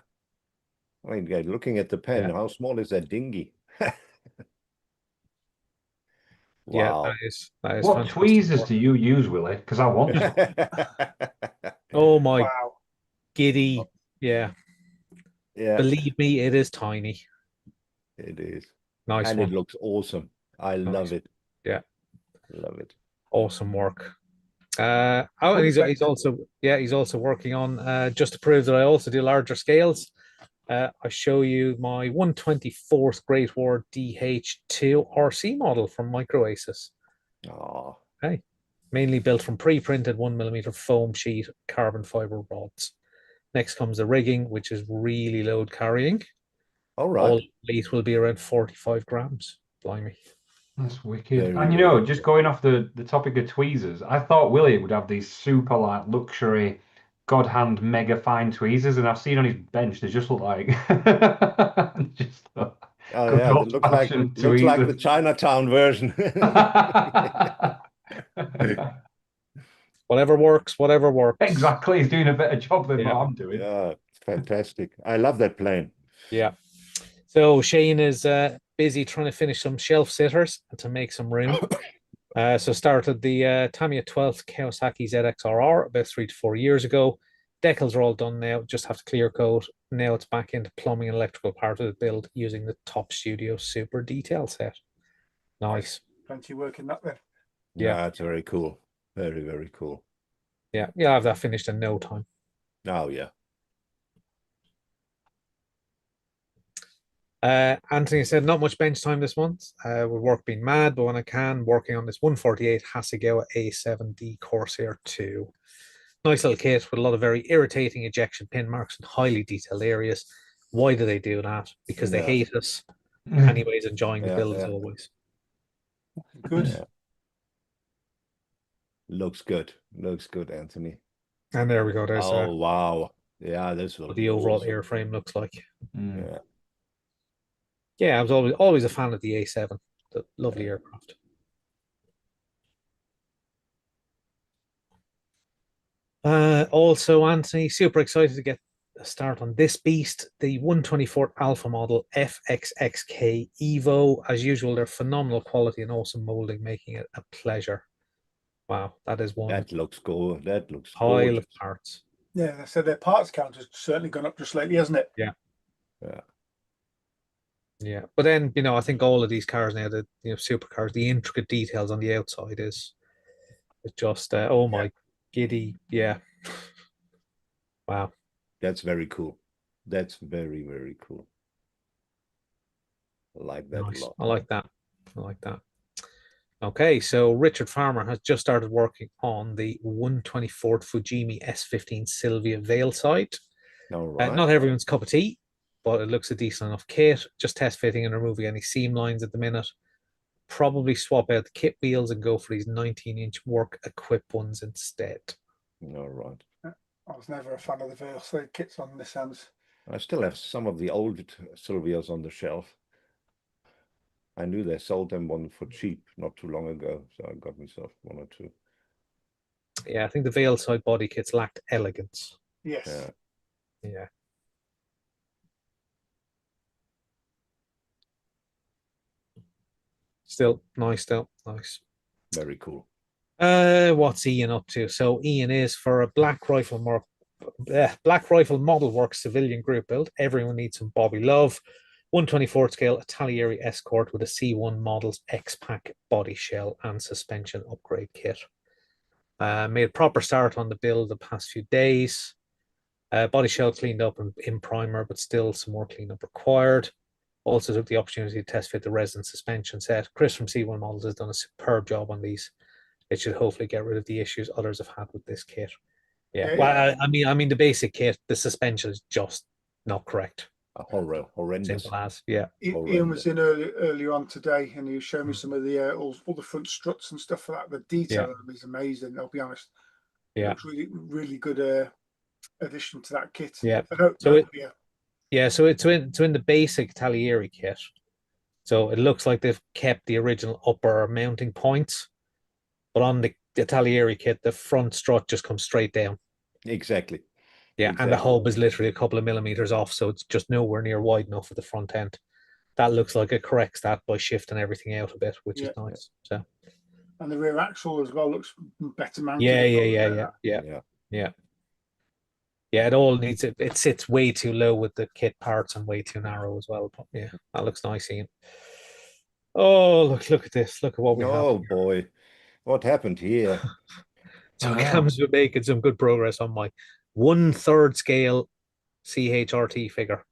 I mean, looking at the pen, how small is that dinghy? Wow. Yeah, that is what fantastic tweezers work. do you use, Willie? Because I want some. Oh my giddy. Yeah. Believe me, it is tiny. It is. Nice and one. It looks awesome. I love it. Yeah. Love it. Awesome work. And he's also working on just to prove that I also do larger scales. I show you my 1/24th Great War DH2 RC model from Microasis. Oh, okay. Mainly built from pre-printed 1mm foam sheet carbon fiber rods. Next comes the rigging, which is really load carrying. All right. All weight will be around 45 grams. Blimey. That's wicked. Very, And you very know, just going off the topic of tweezers, I thought Willie would have these super like luxury God hand mega fine tweezers, and I've seen on his bench they just look like just Oh good yeah, they old fashioned looks like the tweezers. Chinatown version. Whatever works, whatever works. Exactly, he's doing a better job than Yeah. what I'm doing. Yeah, it's fantastic. I love that plane. Yeah. So Shane is busy trying to finish some shelf sitters to make some room. So started the Tamiya 12th Kawasaki ZXRR about 3 to 4 years ago. Decals are all done now, just have to clear coat. Now it's back into plumbing and electrical part of the build using the Top Studio Super detail set. Nice. Plenty of work in that then. Yeah. It's very cool. Very, very cool. Yeah, you'll have that finished in no time. Oh yeah. Anthony said not much bench time this month. With work being mad, but when I can, working on this 148 Hasegawa A7D Corsair 2. Nice little kit with a lot of very irritating ejection pin marks in highly detailed areas. Why do they do that? Because they hate us. Anyways, enjoying the build as always. Good. Yeah. Looks good. Looks good, Anthony. And there we go. There's Oh wow. Yeah, this will what the overall airframe looks like. Yeah. Yeah, I was always a fan of the A7. The lovely aircraft. Also, Anthony, super excited to get a start on this beast, the 124 Alpha model FXXK Evo. As usual, they're phenomenal quality and awesome molding, making it a pleasure. Wow, that is one. That looks cool. That looks pile gorgeous. of parts. Yeah, so their parts count has certainly gone up just lately, hasn't it? Yeah. Yeah. Yeah, but then I think all of these cars now, the supercars, the intricate details on the outside is just oh my giddy, yeah. Wow. That's very cool. That's very, very cool. I like that a lot. I like that. I like that. Okay, so Richard Farmer has just started working on the 124 Fujimi S15 Sylvia Veil side. All right. Not everyone's cup of tea, but it looks a decent enough kit. Just test fitting and removing any seam lines at the minute. Probably swap out the kit wheels and go for these 19-inch work equipped ones instead. All right. I was never a fan of the Veil side kits on Nissans. I still have some of the old Sylvias on the shelf. I knew they sold them one for cheap not too long ago, so I got myself one or two. Yeah, I think the Veil side body kits lacked elegance. Yes. Yeah. Still nice, nice. Very cool. What's Ian up to? So Ian is for a Black Rifle Model Works civilian group build. Everyone needs some Bobby Love. 124 scale Italieri Escort with a C1 Models X-Pack body shell and suspension upgrade kit. Made a proper start on the build the past few days. Body shell cleaned up in primer, but still some more cleanup required. Also took the opportunity to test fit the resin suspension set. Chris from C1 Models has done a superb job on these. It should hopefully get rid of the issues others have had with this kit. Yeah. Well, I mean, the basic kit, the suspension is just not correct. Horrendous. Simple as, yeah. Ian was in earlier on today, and he was showing me some of the all the front struts and stuff for that. The detail of them is amazing. I'll be honest. Yeah. It's really, really good addition to that kit. Yeah. So it's in the basic Taglieri kit. So it looks like they've kept the original upper mounting points, but on the Taglieri kit, the front strut just comes straight down. Exactly. Yeah, and the hub is literally a couple of millimeters off, so it's just nowhere near wide enough at the front end. That looks like it corrects that by shifting everything out a bit, which is nice. So, and the rear axle as well looks better mounted. Yeah. It all needs it. It sits way too low with the kit parts and way too narrow as well. But yeah, that looks nice, Ian. Oh, look at this. Look at what we have. Oh boy, what happened here? So Cam's been making some good progress on my 1/3 scale CHRT figure.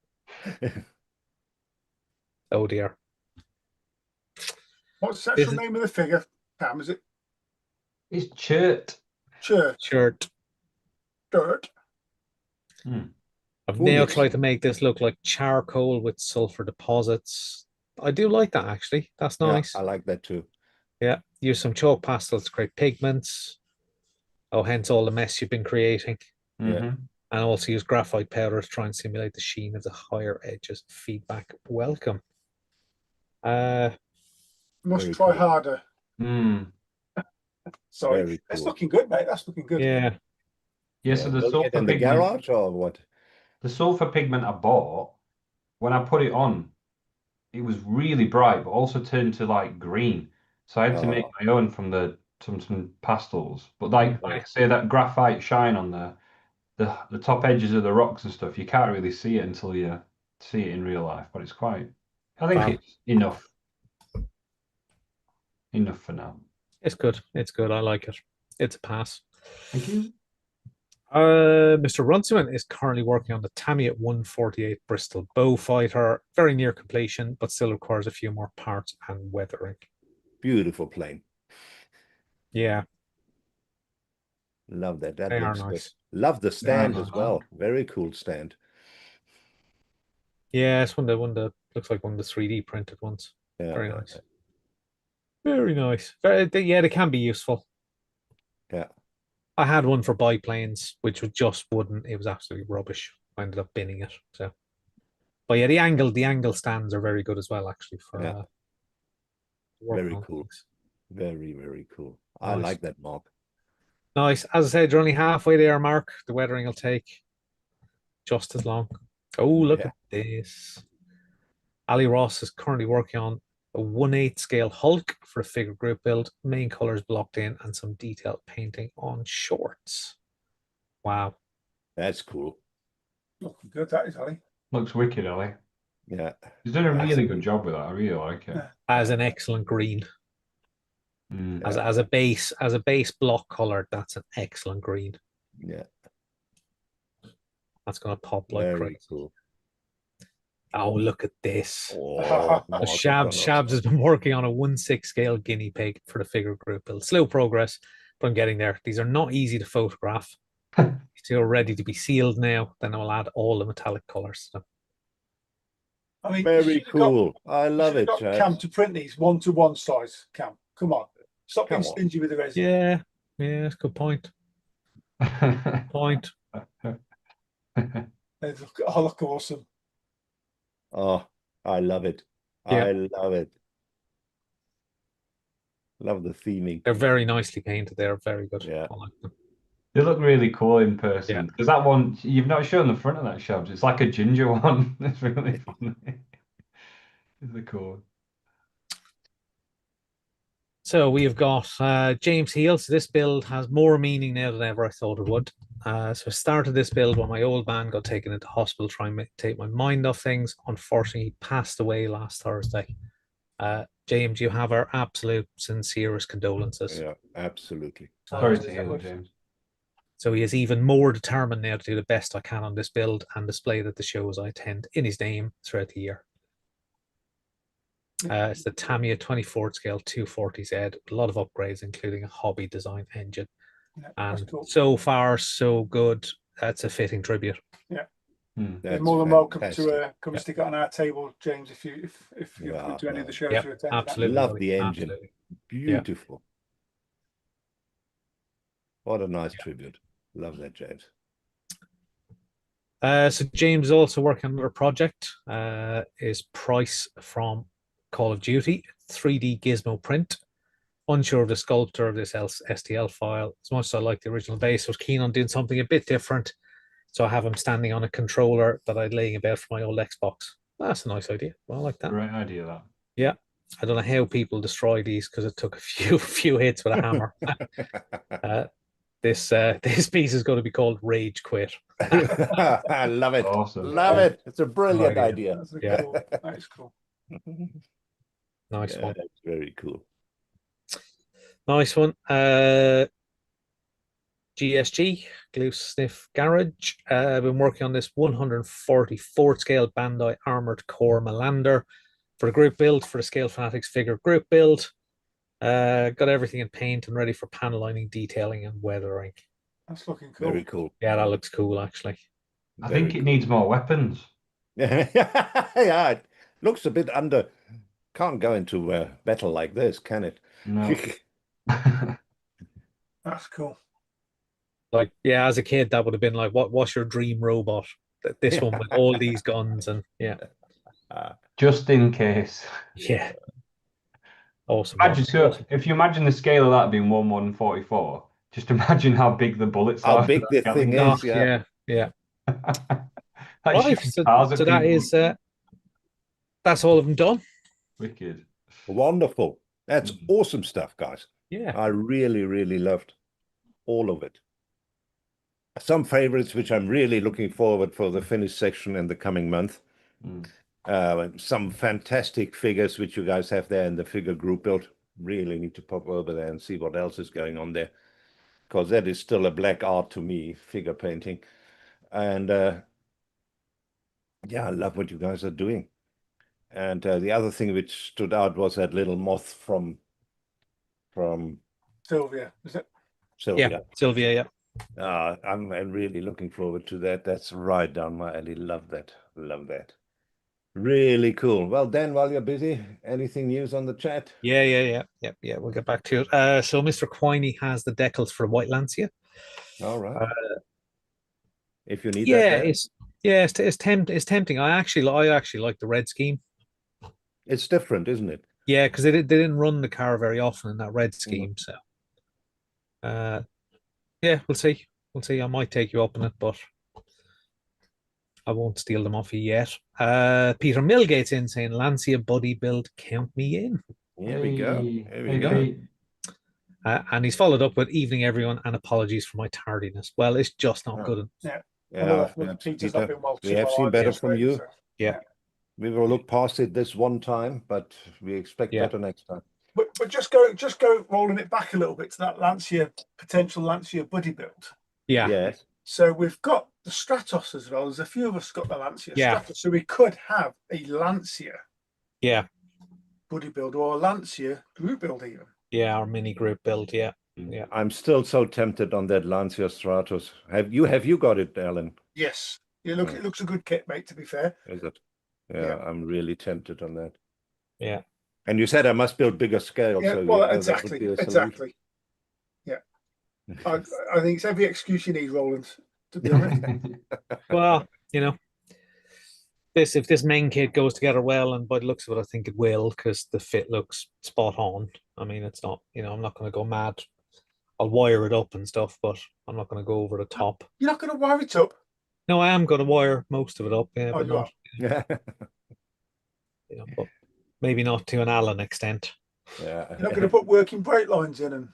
Oh dear. What's the actual name of the figure, Cam? Is it? It's Chert. Chert. Shirt. Dirt. I've Cool now mix. tried to make this look like charcoal with sulfur deposits. I do like that, actually. That's nice. Yeah, I like that too. Yeah, use some chalk pastels to create pigments. Oh, hence all the mess you've been creating. Yeah. And also use graphite powder to try and simulate the sheen of the higher edges. Feedback welcome. Must Very try cool. harder. Sorry, Very that's cool. looking good, mate. That's looking good. Yeah. Yeah, so the Built it sulfur in the pigment, garage or what? the sulfur pigment I bought, when I put it on, it was really bright, but also turned to like green. So I had to make Oh, my own from some pastels. But like I say, that graphite shine on the top edges of the rocks and stuff, you can't really see it until you see it in real life. But it's quite, I think Fab. it's enough. Enough for now. It's good. It's good. I like it. It's a pass. Thank you. Mr. Runciman is currently working on the Tamiya 148 Bristol bow fighter, very near completion, but still requires a few more parts and weathering. beautiful plane. Yeah, Love that. That they are looks good. nice. Love the stand nice. as well. Very cool stand. Yeah, it's one of the looks like one of the 3D printed ones. Yeah. Very nice. Very nice. Yeah, they can be useful. Yeah. I had one for biplanes, which was just wooden. It was absolutely rubbish. I ended up binning it. So, but yeah, the angle stands are very good as well, actually. For Yeah. Very cool. Things. Very, very cool. Nice. I like that, Mark. Nice. As I said, you're only halfway there, Mark. The weathering will take just as long. Oh, look at this. Ali Ross is currently working on a 1/8 scale Hulk for a figure group build, main colors blocked in, and some detailed painting on shorts. Wow. That's cool. Looking good, that is, Ali. Looks wicked, Ali. Yeah. He's done a really good job with that. I really like it. As an excellent green. As a base block color, that's an excellent green. Yeah. That's gonna pop like Very crazy. cool. Oh, look at this. Oh, So Shabs has been working on a 1/6 scale guinea pig for the figure group build. Slow progress, but I'm getting there. These are not easy to photograph. Still ready to be sealed now. Then I'll add all the metallic colors. So. I mean, very cool. I love it, got Cam to print these 1-to-1 size. Cam, come on, stop being stingy with the resin. Yeah, that's a good point. They look awesome. Oh, I love it. Yeah. I love it. Love the theming. They're very nicely painted. They're very good. Yeah. I like them. They look really cool in person. Because that one, you've not shown the front of that, Shabs. It's like a ginger one. It's really funny. It's the cool. So we have got James Heal. So this build has more meaning now than ever I thought it would. So I started this build when my old man got taken into hospital trying to take my mind off things. Unfortunately, he passed away last Thursday. James, you have our absolute sincerest condolences. Yeah, absolutely. Sorry to hear that, James. So he is even more determined now to do the best I can on this build and display it at the shows I attend in his name throughout the year. It's the Tamiya 24 scale 240Z, a lot of upgrades, including a hobby design engine. Yeah, and cool. So far, so good. That's a fitting tribute. Yeah. You're more than welcome to come and stick it on our table, James, if you're coming to any of the shows you attend. Absolutely. Love the engine. Absolutely. Beautiful. What a nice tribute. Love that, James. So James is also working on another project. Is Price from Call of Duty 3D gizmo print. Unsure of the sculptor of this STL file. As much as I like the original base, I was keen on doing something a bit different. So I have him standing on a controller that I'd laying about for my old Xbox. That's a nice idea. Well, I like that. Great idea, that. Yeah. I don't know how people destroy these because it took a few hits with a hammer. This piece is going to be called Rage Quit. I love it. Awesome. Love it. It's a brilliant idea. That's cool. That's cool. Nice one. That's very cool. Nice one. GSG, Glue Sniff Garage. I've been working on this 144 scale Bandai Armored Core Melander for the group build, for the Scale Fanatics figure group build. Got everything in paint and ready for panel lining, detailing, and weathering. That's looking cool. Very cool. Yeah, that looks cool, actually. I think it needs more weapons. Yeah, it looks a bit under. Can't go into battle like this, can it? No. That's cool. Like, yeah, as a kid, that would have been like, what's your dream robot? This one with all these guns and yeah, Just in case. yeah, awesome. Imagine, so Awesome. if you imagine the scale of that being 1/144, just imagine how big the bullets How are for big that the Gatling thing gun. is, yeah. Yeah, yeah. Like Right, shooting cars at so that people. is that's all of them done. Wicked. Wonderful. That's awesome stuff, guys. Yeah. I really, really loved all of it. Some favorites which I'm really looking forward for the finished section in the coming month. Some fantastic figures which you guys have there in the figure group build. Really need to pop over there and see what else is going on there, because that is still a black art to me, figure painting. And yeah, I love what you guys are doing. And the other thing which stood out was that little moth from Sylvia, is it? Sylvia. Yeah, Sylvia, yeah. I'm really looking forward to that. That's right down my alley. Love that. Love that. Really cool. Well, Dan, while you're busy, anything news on the chat? Yeah. We'll get back to it. So Mr. Quiney has the decals for White Lancia. All right. If you need Yeah, that, it's tempting. I actually like the red scheme. it's different, isn't it? Yeah, because they didn't run the car very often in that red scheme. So, yeah, we'll see. We'll see. I might take you up on it, but I won't steal them off you yet. Peter Millgate's in saying Lancia body build, count me in. Here we go. Hey, Here we hey, go. Pete. And he's followed up with evening, everyone, and apologies for my tardiness. Well, it's just not good. Yeah. Yeah, Peter's not been well we have seen live better from yesterday, you. so, Yeah. We will look past it this one time, but we expect Yeah. better next time. But just go rolling it back a little bit to that potential Lancia buddy build. Yeah. Yes. So we've got the Stratos as well. There's a few of us got the Lancia Yeah. Stratos. So we could have a Lancia Yeah. buddy build or a Lancia group build even. Yeah, our mini group build, yeah. Yeah. I'm still so tempted on that Lancia Stratos. Have you got it, Alan? Yes. It looks a good kit, mate, to be fair. Is it? Yeah, I'm really tempted on that. Yeah. And you said I must build bigger scale. Yeah, so well, that would be a solution. exactly. Yeah. I think it's every excuse you need, Roland, to be honest. Well, you know, if this main kit goes together well, and by the looks of it, I think it will, because the fit looks spot on. I mean, it's not, I'm not going to go mad. I'll wire it up and stuff, but I'm not going to go over the top. You're not going to wire it up? No, I am going to wire most of it up, yeah, but not. Yeah. But maybe not to an Allen extent. Yeah. You're not going to put working brake lines in and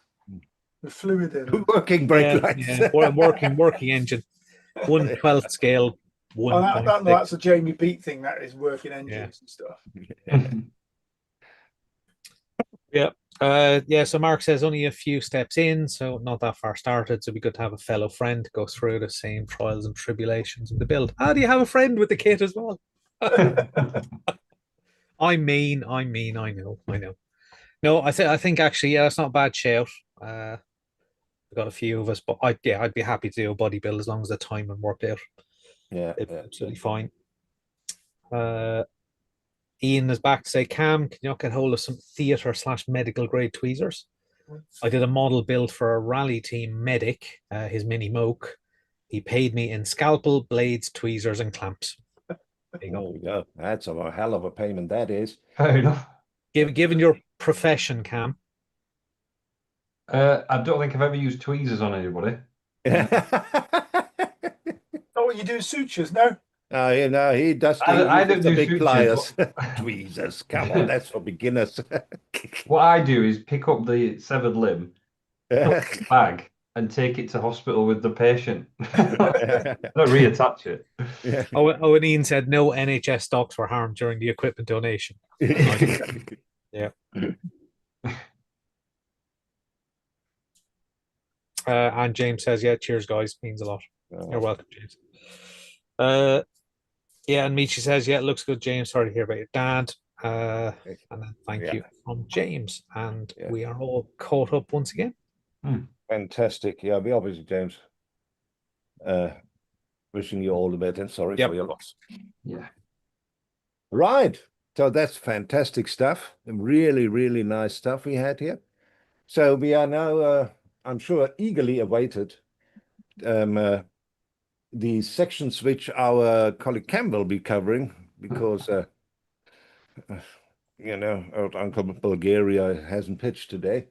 the fluid in. Working brake lines. Yeah. Working engine. 1/12 scale. That's a Jamie Beat thing. That is working engines and stuff. Yeah. So Mark says only a few steps in, so not that far started. So it'd be good to have a fellow friend go through the same trials and tribulations of the build. Do you have a friend with the kit as well? I know. No, I think actually, yeah, that's not a bad shout. We've got a few of us, but I'd be happy to do a body build as long as the timing worked out. Yeah, absolutely fine. Ian is back to say, Cam, can you not get hold of some theatre/medical grade tweezers? I did a model build for a rally team medic, his mini moke. He paid me in scalpel, blades, tweezers, and clamps. There you go. That's a hell of a payment, that is. Fair enough. Given your profession, Cam. I don't think I've ever used tweezers on anybody. Oh, you do sutures, no? He does. I don't do big sutures. pliers. Tweezers, come on, that's for beginners. What I do is pick up the severed limb, put it in the bag, and take it to hospital with the patient. I don't reattach it. Yeah. Oh, and Ian said no NHS stocks were harmed during the equipment donation. Yeah. And James says, yeah, cheers, guys. Means a lot. You're welcome, James. Yeah, and Michi says, yeah, it looks good, James. Sorry to hear about your dad. And then thank you from James. And we are all caught up once again. Fantastic. Yeah, be obviously, James. Wishing you all the best and sorry Yep. for your loss. Yeah. Right. So that's fantastic stuff. Really, really nice stuff we had here. So we are now, I'm sure, eagerly awaited the sections which our colleague Cam will be covering because, you know, old Uncle Bulgaria hasn't pitched today.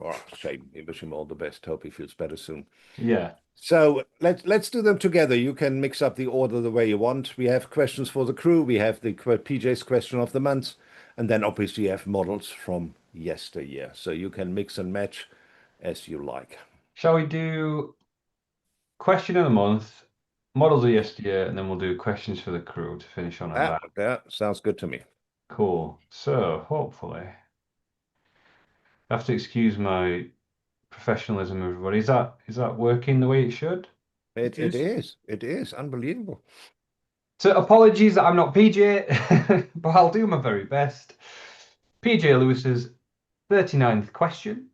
Oh, shame. We wish him all the best. Hope he feels better soon. Yeah. So let's do them together. You can mix up the order the way you want. We have questions for the crew. We have the PJ's question of the month, and then obviously you have models from yesteryear. So you can mix and match as you like. Shall we do question of the month, models of yesteryear, and then we'll do questions for the crew to finish on a bang. That sounds good to me. Cool. So hopefully, I have to excuse my professionalism, everybody. Is that working the way it should? It is unbelievable. So apologies that I'm not PJ, but I'll do my very best. PJ Lewis's 39th question.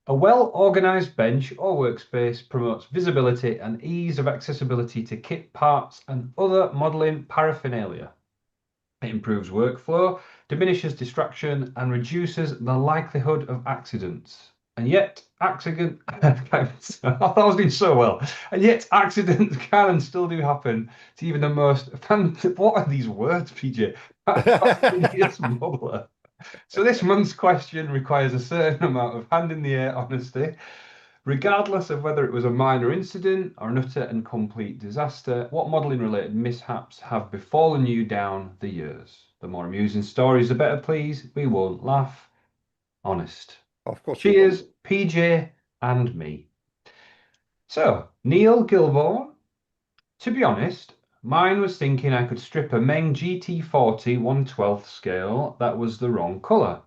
A well-organized bench or workspace promotes visibility and ease of accessibility to kit parts and other modeling paraphernalia. It improves workflow, diminishes distraction, and reduces the likelihood of accidents. And yet, I thought I was doing so well. And yet, accidents can and still do happen to even the most. What are these words, PJ? Fastidious modeler. So this month's question requires a certain amount of hand in the air honesty. Regardless of whether it was a minor incident or an utter and complete disaster, what modelling related mishaps have befallen you down the years? The more amusing stories, the better, please. We won't laugh. Honest. Of course. Cheers, PJ and me. So, Neil Gilbourne. To be honest, mine was thinking I could strip a Meng GT40 1/12 scale that was the wrong colour.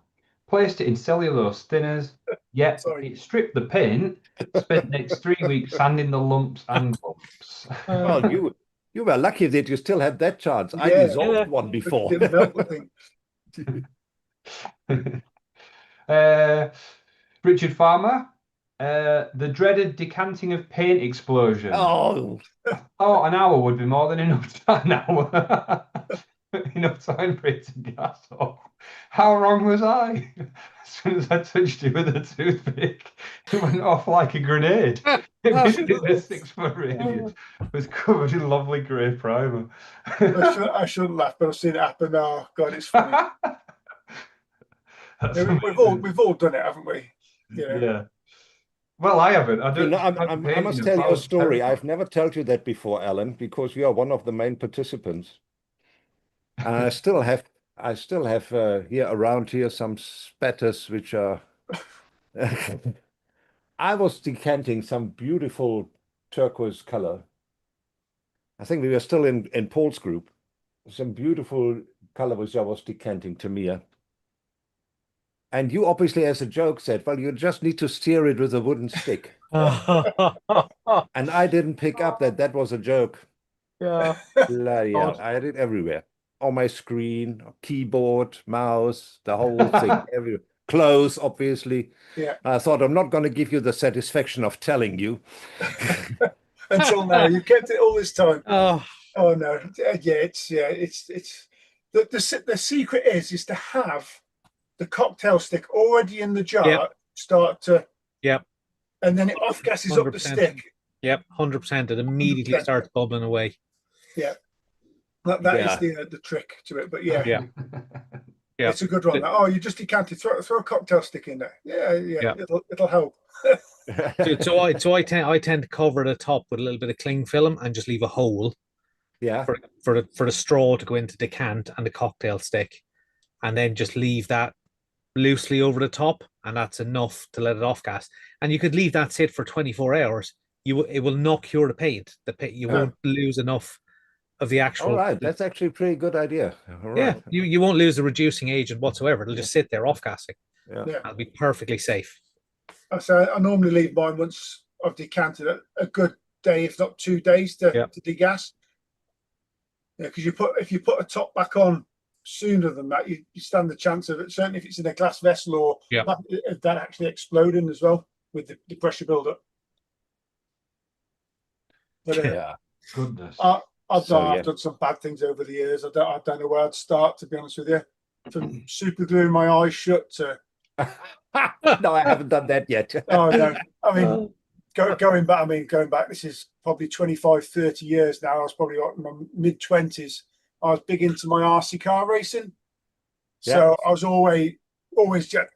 Placed it in cellulose thinners, yet it stripped the paint, spent the next 3 weeks sanding the lumps and bumps. Well, you were lucky that you still had that chance. I Yeah. dissolved one before. Didn't melt the thing. Richard Farmer, the dreaded decanting of paint explosion. Oh, An hour would be more than enough time. An hour. Enough time for it to gas off. How wrong was I? As soon as I touched it with a toothpick, it went off like a grenade. It was in a 6-foot radius. It was covered in lovely grey primer. I shouldn't laugh, but I've seen it happen. Oh God, it's funny. We've all done it, haven't we? Yeah. Well, I haven't. I must tell you a story. I've never told you that before, Alan, because you are one of the main participants. And I still have here around here some spatters which are. I was decanting some beautiful turquoise color. I think we were still in Paul's group. Some beautiful color which I was decanting to Mia. And you obviously, as a joke, said, well, you just need to steer it with a wooden stick. And I didn't pick up that was a joke. Yeah. Bloody hell. I had it everywhere. On my screen, keyboard, mouse, the whole thing. Everywhere. Clothes, obviously. Yeah. I thought, I'm not going to give you the satisfaction of telling you. Until now, you kept it all this time. Oh no. It's the secret is to have the cocktail stick already in the jar. Yep. Start to. Yep. And then it off gases up the stick. Yep, 100%. It immediately 100%. Starts bubbling away. Yeah. That is the trick to it, but yeah, it's a good one. You just decanted. Throw a cocktail stick in there. Yeah. It'll help. so I tend to cover the top with a little bit of cling film and just leave a hole. Yeah. For the straw to go into decant and the cocktail stick, and then just leave that loosely over the top, and that's enough to let it off gas. And you could leave that sit for 24 hours. It will not cure the paint. You won't lose enough of the actual. All right, that's actually a pretty good idea. All right. Yeah, you won't lose the reducing agent whatsoever. It'll just sit there off gassing. Yeah. It'll be perfectly safe. So I normally leave mine once I've decanted it a good day, if not 2 days, to degas. Yeah, because if you put a top back on sooner than that, you stand the chance of it. Certainly, if it's in a glass vessel or that actually exploding as well with the pressure buildup. But, Goodness. I've So, yeah. done some bad things over the years. I don't know where I'd start, to be honest with you. From super gluing my eyes shut to No, I haven't done that yet. oh no, I mean going back. This is probably 25, 30 years now. I was probably like in my mid-20s. I was big into my RC car racing, so I was always get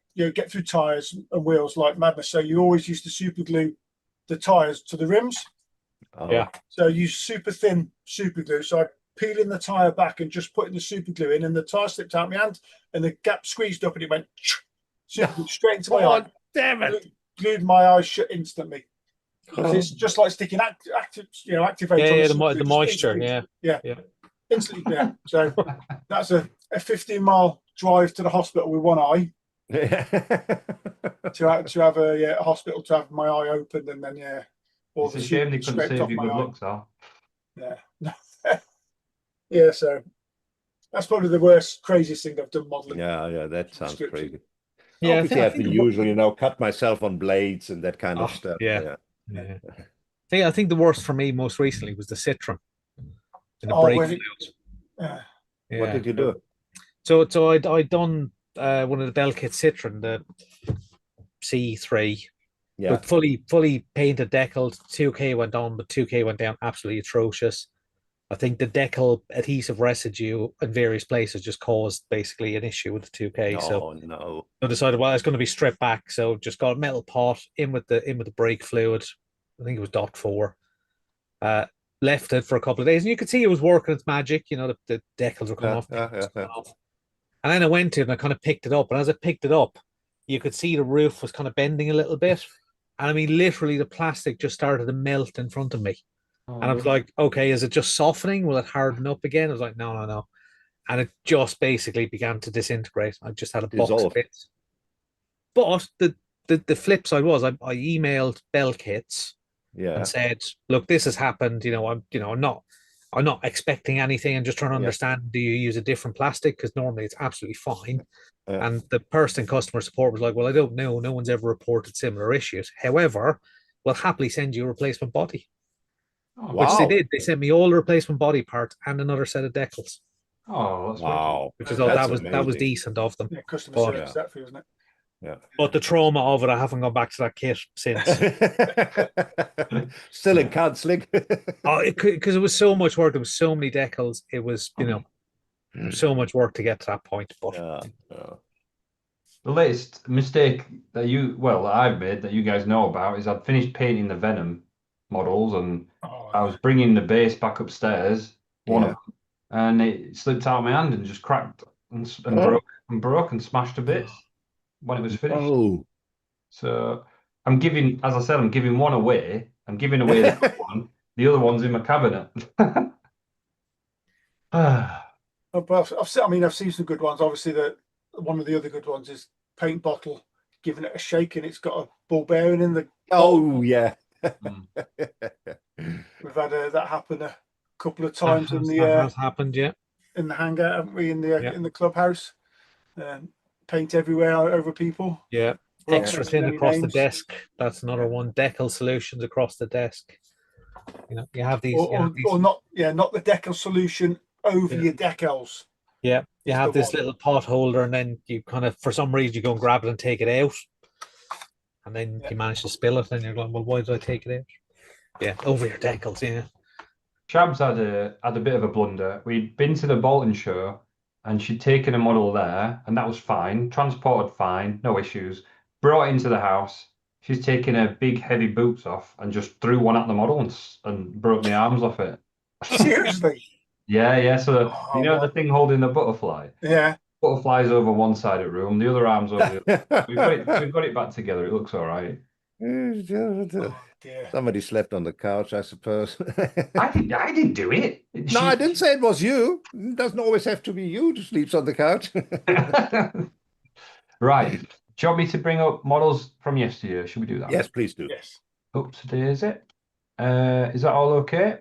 through tires and wheels like madness. So you always used to super glue the tires to the rims. Oh. Yeah. So you use super thin super glue. So I peeling the tire back and just putting the super glue in, and the tire slipped out of my hand, and the gap squeezed up, and it went super glue straight into my eye. Damn it! Glued my eyes shut instantly. Because it's just like sticking activator. Yeah, on the moisture. Yeah, instantly. Yeah. So that's a 15-mile drive to the hospital with one eye. to have a hospital to have my eye opened, and then It's a shame they couldn't save you good looks, Al. Yeah. Yeah, so that's probably the worst, craziest thing I've done modeling. Yeah, that sounds crazy. Yeah, obviously, I've been usual, cut myself on blades and that kind of stuff. Yeah. I think the worst for me most recently was the Citroen and the brake fluid. What did you do? So I'd done one of the Bell kit Citroen, the C3. Yeah. But fully painted decals. 2K went on, but 2K went down absolutely atrocious. I think the decal adhesive residue in various places just caused basically an issue with the 2K. No. I decided, well, it's going to be stripped back. So just got a metal pot in with the brake fluid. I think it was .4. Left it for a couple of days, and you could see it was working its magic. The decals were coming off. And then I went to it and I kind of picked it up. And as I picked it up, you could see the roof was kind of bending a little bit. And I mean, literally, the plastic just started to melt in front of me. And I was like, okay, is it just softening? Will it harden up again? I was like, no. And it just basically began to disintegrate. I just had a box of bits. But the flip side was I emailed Bell Kits and said, look, this has happened. I'm not expecting anything. I'm just trying to understand, do you use a different plastic? Because normally it's absolutely fine. And the person in customer support was like, well, I don't know. No one's ever reported similar issues. However, we'll happily send you a replacement body. Which they did. They sent me all the replacement body parts and another set of decals. Oh, that's wow! Which is that was decent of them. Yeah, customer service, that for you, isn't it? Yeah. But the trauma of it, I haven't gone back to that kit since. Still in counselling. Because it was so much work. There was so many decals. It was so much work to get to that point. But the latest mistake that I've made that you guys know about is I'd finished painting the Venom models, and I was bringing the base back upstairs, one of them, and it slipped out of my hand and just cracked and broke and smashed to bits when it was finished. So I'm giving one away. I'm giving away the good one. The other one's in my cabinet. But I've seen some good ones. Obviously, one of the other good ones is paint bottle, giving it a shake, and it's got a ball bearing in the. Oh yeah. We've had that happen a couple of times that has happened, in the hangout, haven't we? In the clubhouse, paint everywhere over people. Yeah, extra thin across the desk. That's another one. Decal solutions across the desk. You have these, or not the decal solution over your decals. Yeah, you have this little pot holder, and then you kind of, for some reason, you go and grab it and take it out. And then you manage to spill it, and you're going, well, why did I take it out? Yeah, over your decals, Shabs had a bit of a blunder. We'd been to the Bolton show, and she'd taken a model there, and that was fine. Transported fine, no issues. Brought it into the house. She's taken her big, heavy boots off and just threw one at the model and broke the arms off it. Seriously? Yeah. So, the thing holding the butterfly? Yeah. Butterfly's over one side of the room, the other arm's over the other. We've got it back together. It looks all right. Somebody slept on the couch, I suppose. I didn't do it. No, I didn't say it was you. It doesn't always have to be you who sleeps on the couch. Right. Do you want me to bring up models from yesteryear? Should we do that? Yes, please do. Yes. Oops, there's it. Is that all okay?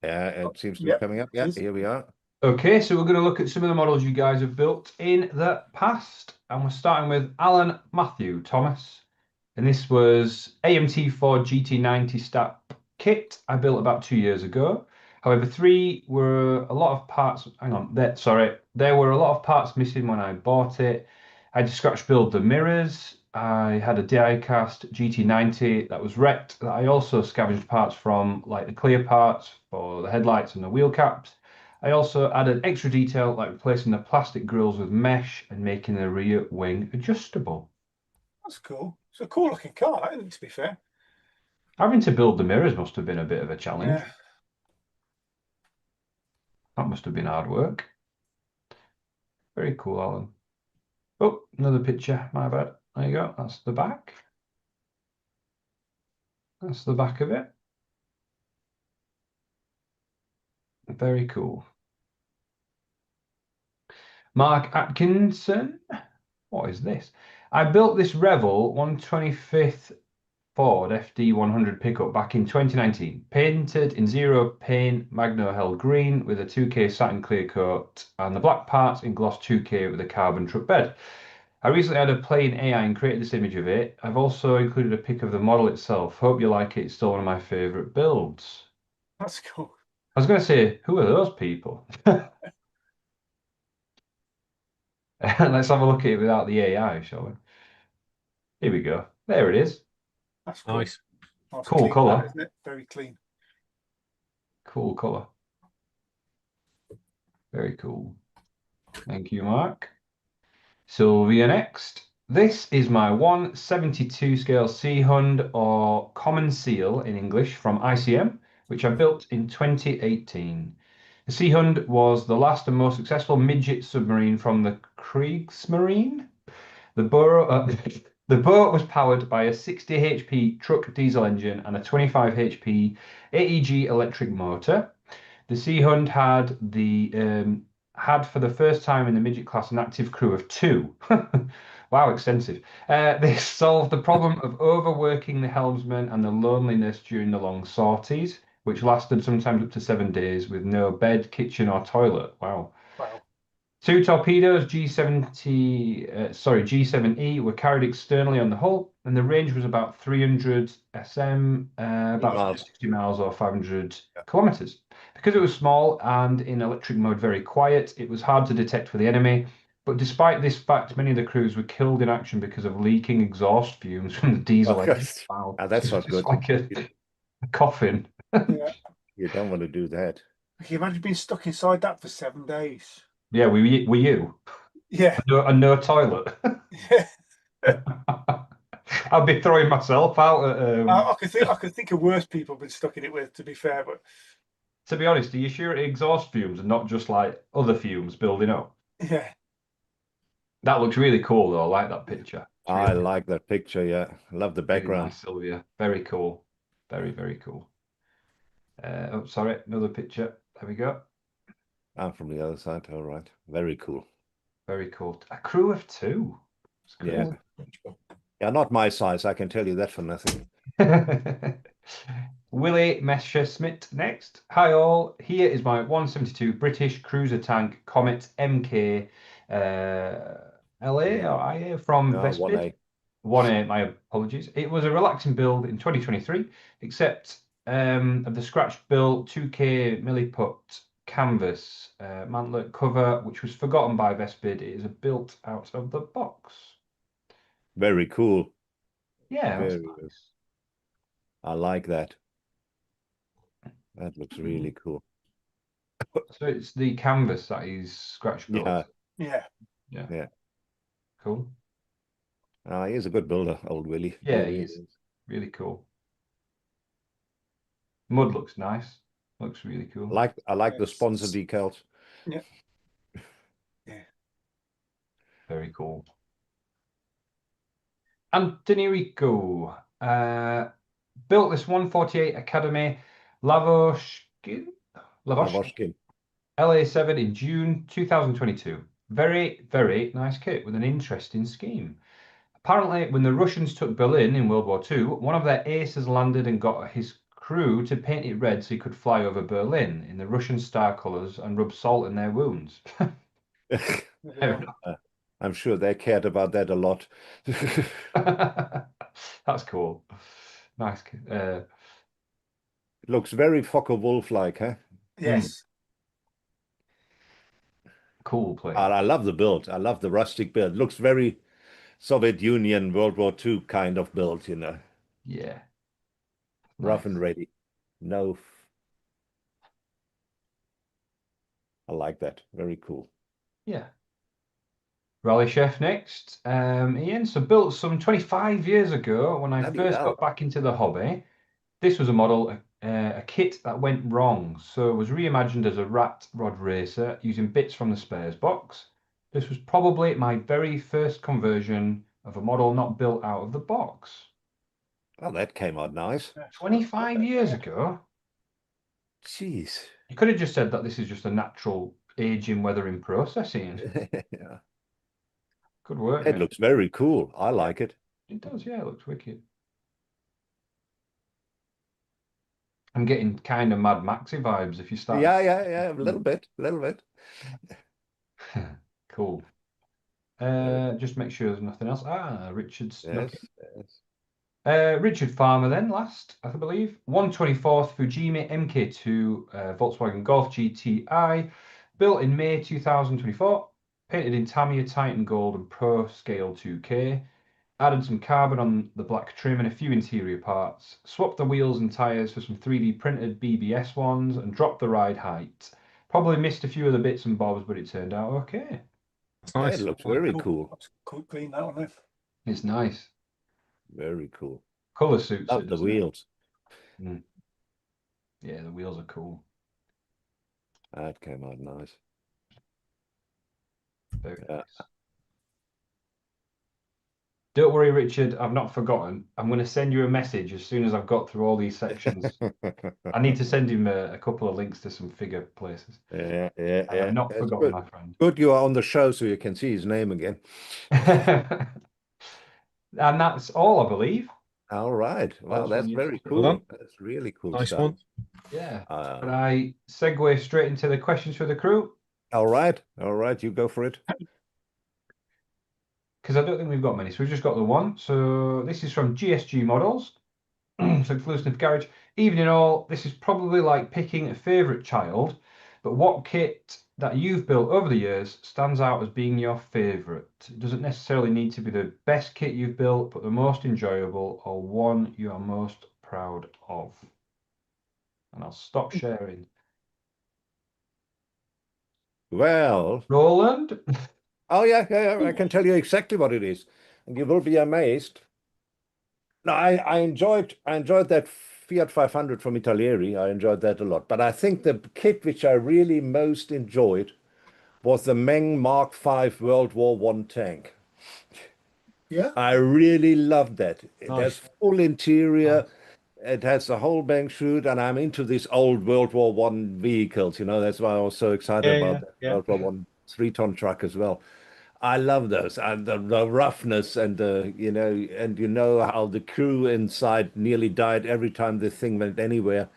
Yeah, it seems to be coming up. Yeah, here we are. Okay, so we're going to look at some of the models you guys have built in the past. And we're starting with Alan Matthew Thomas. And this was AMT4 GT90 stat kit I built about 2 years ago. However, 3 were a lot of parts. Hang on, there were a lot of parts missing when I bought it. I had to scratch build the mirrors. I had a die-cast GT90 that was wrecked that I also scavenged parts from, like the clear parts for the headlights and the wheel caps. I also added extra detail like replacing the plastic grills with mesh and making the rear wing adjustable. That's cool. It's a cool looking car, isn't it, to be fair? Having to build the mirrors must have been a bit of a challenge. Yeah. That must have been hard work. Very cool, Alan. Oh, another picture. My bad. There you go. That's the back. That's the back of it. Very cool. Mark Atkinson. What is this? I built this Revel 125th Ford FD100 pickup back in 2019. Painted in zero paint Magno held green with a 2K satin clear coat and the black parts in gloss 2K with a carbon truck bed. I recently had a play in AI and created this image of it. I've also included a pic of the model itself. Hope you like it. It's still one of my favourite builds. That's cool. I was going to say, who are those people? Let's have a look at it without the AI, shall we? Here we go. There it is. That's cool. Nice. Nice Cool clean colour. that, isn't it? Very clean. Cool colour. Very cool. Thank you, Mark. Sylvia next. This is my 1/72 scale Sea Hund, or Common Seal in English, from ICM, which I built in 2018. The Sea Hund was the last and most successful midget submarine from the Kriegsmarine. The boat was powered by a 60 HP truck diesel engine and a 25 HP AEG electric motor. The Sea Hund had for the first time in the midget class an active crew of 2. Wow, extensive. This solved the problem of overworking the helmsman and the loneliness during the long sorties, which lasted sometimes up to 7 days with no bed, kitchen, or toilet. Wow. Wow. 2 torpedoes, G7E, were carried externally on the hull, and the range was about 300 sm, about 60 miles or 500 kilometers. Because it was small and in electric mode very quiet, it was hard to detect for the enemy. But despite this fact, many of the crews were killed in action because of leaking exhaust fumes from the diesel engine. Wow, that's not good. Like a coffin. Yeah. You don't want to do that. Can you imagine being stuck inside that for 7 days? Yeah, were you? Yeah. And no toilet. Yeah. I'd be throwing myself out at, I could think of worse people been stuck in it with, to be fair, but to be honest, are you sure it's exhaust fumes and not just like other fumes building up? yeah. That looks really cool though. I like that picture. I like that picture, yeah. I love the Really background. nice, Sylvia. Very cool. Very, very cool. Oh, sorry, another picture. There we go. I'm from the other side. All right. Very cool. Very cool. A crew of 2. Yeah. Yeah, not my size. I can tell you that for nothing. Willie Messerschmidt next. Hi all. Here is my 172 British cruiser tank Comet MK LA or IA from Vespid. 1A, my apologies. It was a relaxing build in 2023, except of the scratch built 2K milliput canvas mantlet cover, which was forgotten by Vespid. It is built out of the box. Very cool. Yeah, Very that's good. nice. I like that. That looks really cool. So it's the canvas that is scratch built. Yeah. Cool. He's a good builder, old Willie. Yeah, he is. Really cool. Mud looks nice. Looks really cool. I like the sponsor decals. Yeah. Yeah. Very cool. Anthony Rico built this 148 Academy Lavochkin LA7 in June 2022. Very, very nice kit with an interesting scheme. Apparently, when the Russians took Berlin in World War II, one of their aces landed and got his crew to paint it red so he could fly over Berlin in the Russian star colours and rub salt in their wounds. I'm sure they cared about that a lot. That's cool. Nice. It looks very Focke-Wulf like, huh? Yes. Cool plate. I love the build. I love the rustic build. Looks very Soviet Union, World War II kind of build, you know. Yeah. Rough Nice. and ready. No. I like that. Very cool. Yeah. Rally Chef next. Ian, so built some 25 years ago when I Bloody first hell. got back into the hobby. This was a model, a kit that went wrong. So it was reimagined as a rat rod racer using bits from the spares box. This was probably my very first conversion of a model not built out of the box. Oh, that came out nice. 25 years ago? Jeez. You could have just said that this is just a natural aging, weathering process, Ian. Yeah. Good work, It mate. looks very cool. I like it. It does, yeah, it looks wicked. I'm getting kind of Mad Maxi vibes if you start. Yeah, a little bit. Cool. Just make sure there's nothing else. Richard's snuck Yes, yes. in. Richard Farmer then last, I believe. 124th Fujimi MK2 Volkswagen Golf GTI, built in May 2024, painted in Tamiya Titan Gold and Pro Scale 2K. Added some carbon on the black trim and a few interior parts. Swapped the wheels and tyres for some 3D printed BBS ones and dropped the ride height. Probably missed a few of the bits and bobs, but it turned out okay. It's It nice. looks very cool. That's cool, clean that one. It's nice. Very cool. Colour suits Love it. the wheels. Yeah, the wheels are cool. That came out nice. Very nice. Don't worry, Richard, I've not forgotten. I'm going to send you a message as soon as I've got through all these sections. I need to send him a couple of links to some figure places. Yeah. I have not That's forgotten, good. my friend. Good you are on the show so you can see his name again. And that's all, I believe. All right. Well, that's very Well done. cool. That's really cool Nice stuff. one. Yeah. But I segue straight into the questions for the crew. All right. You go for it. Because I don't think we've got many. So we've just got the one. So this is from GSG Models. So Exclusive Garage. Evening all. This is probably like picking a favourite child. But what kit that you've built over the years stands out as being your favourite? It doesn't necessarily need to be the best kit you've built, but the most enjoyable or one you are most proud of. And I'll stop sharing. Well, Roland? oh yeah, I can tell you exactly what it is, and you will be amazed. No, I enjoyed that Fiat 500 from Italieri. I enjoyed that a lot. But I think the kit which I really most enjoyed was the Meng Mark V World War One tank. Yeah. I really loved that. It has Nice. full interior. It has the whole bang shoot, and I'm into these old World War One vehicles. You know, that's why I was so excited about that World War One 3-ton truck as well. I love those and the roughness and and you know how the crew inside nearly died every time the thing went anywhere.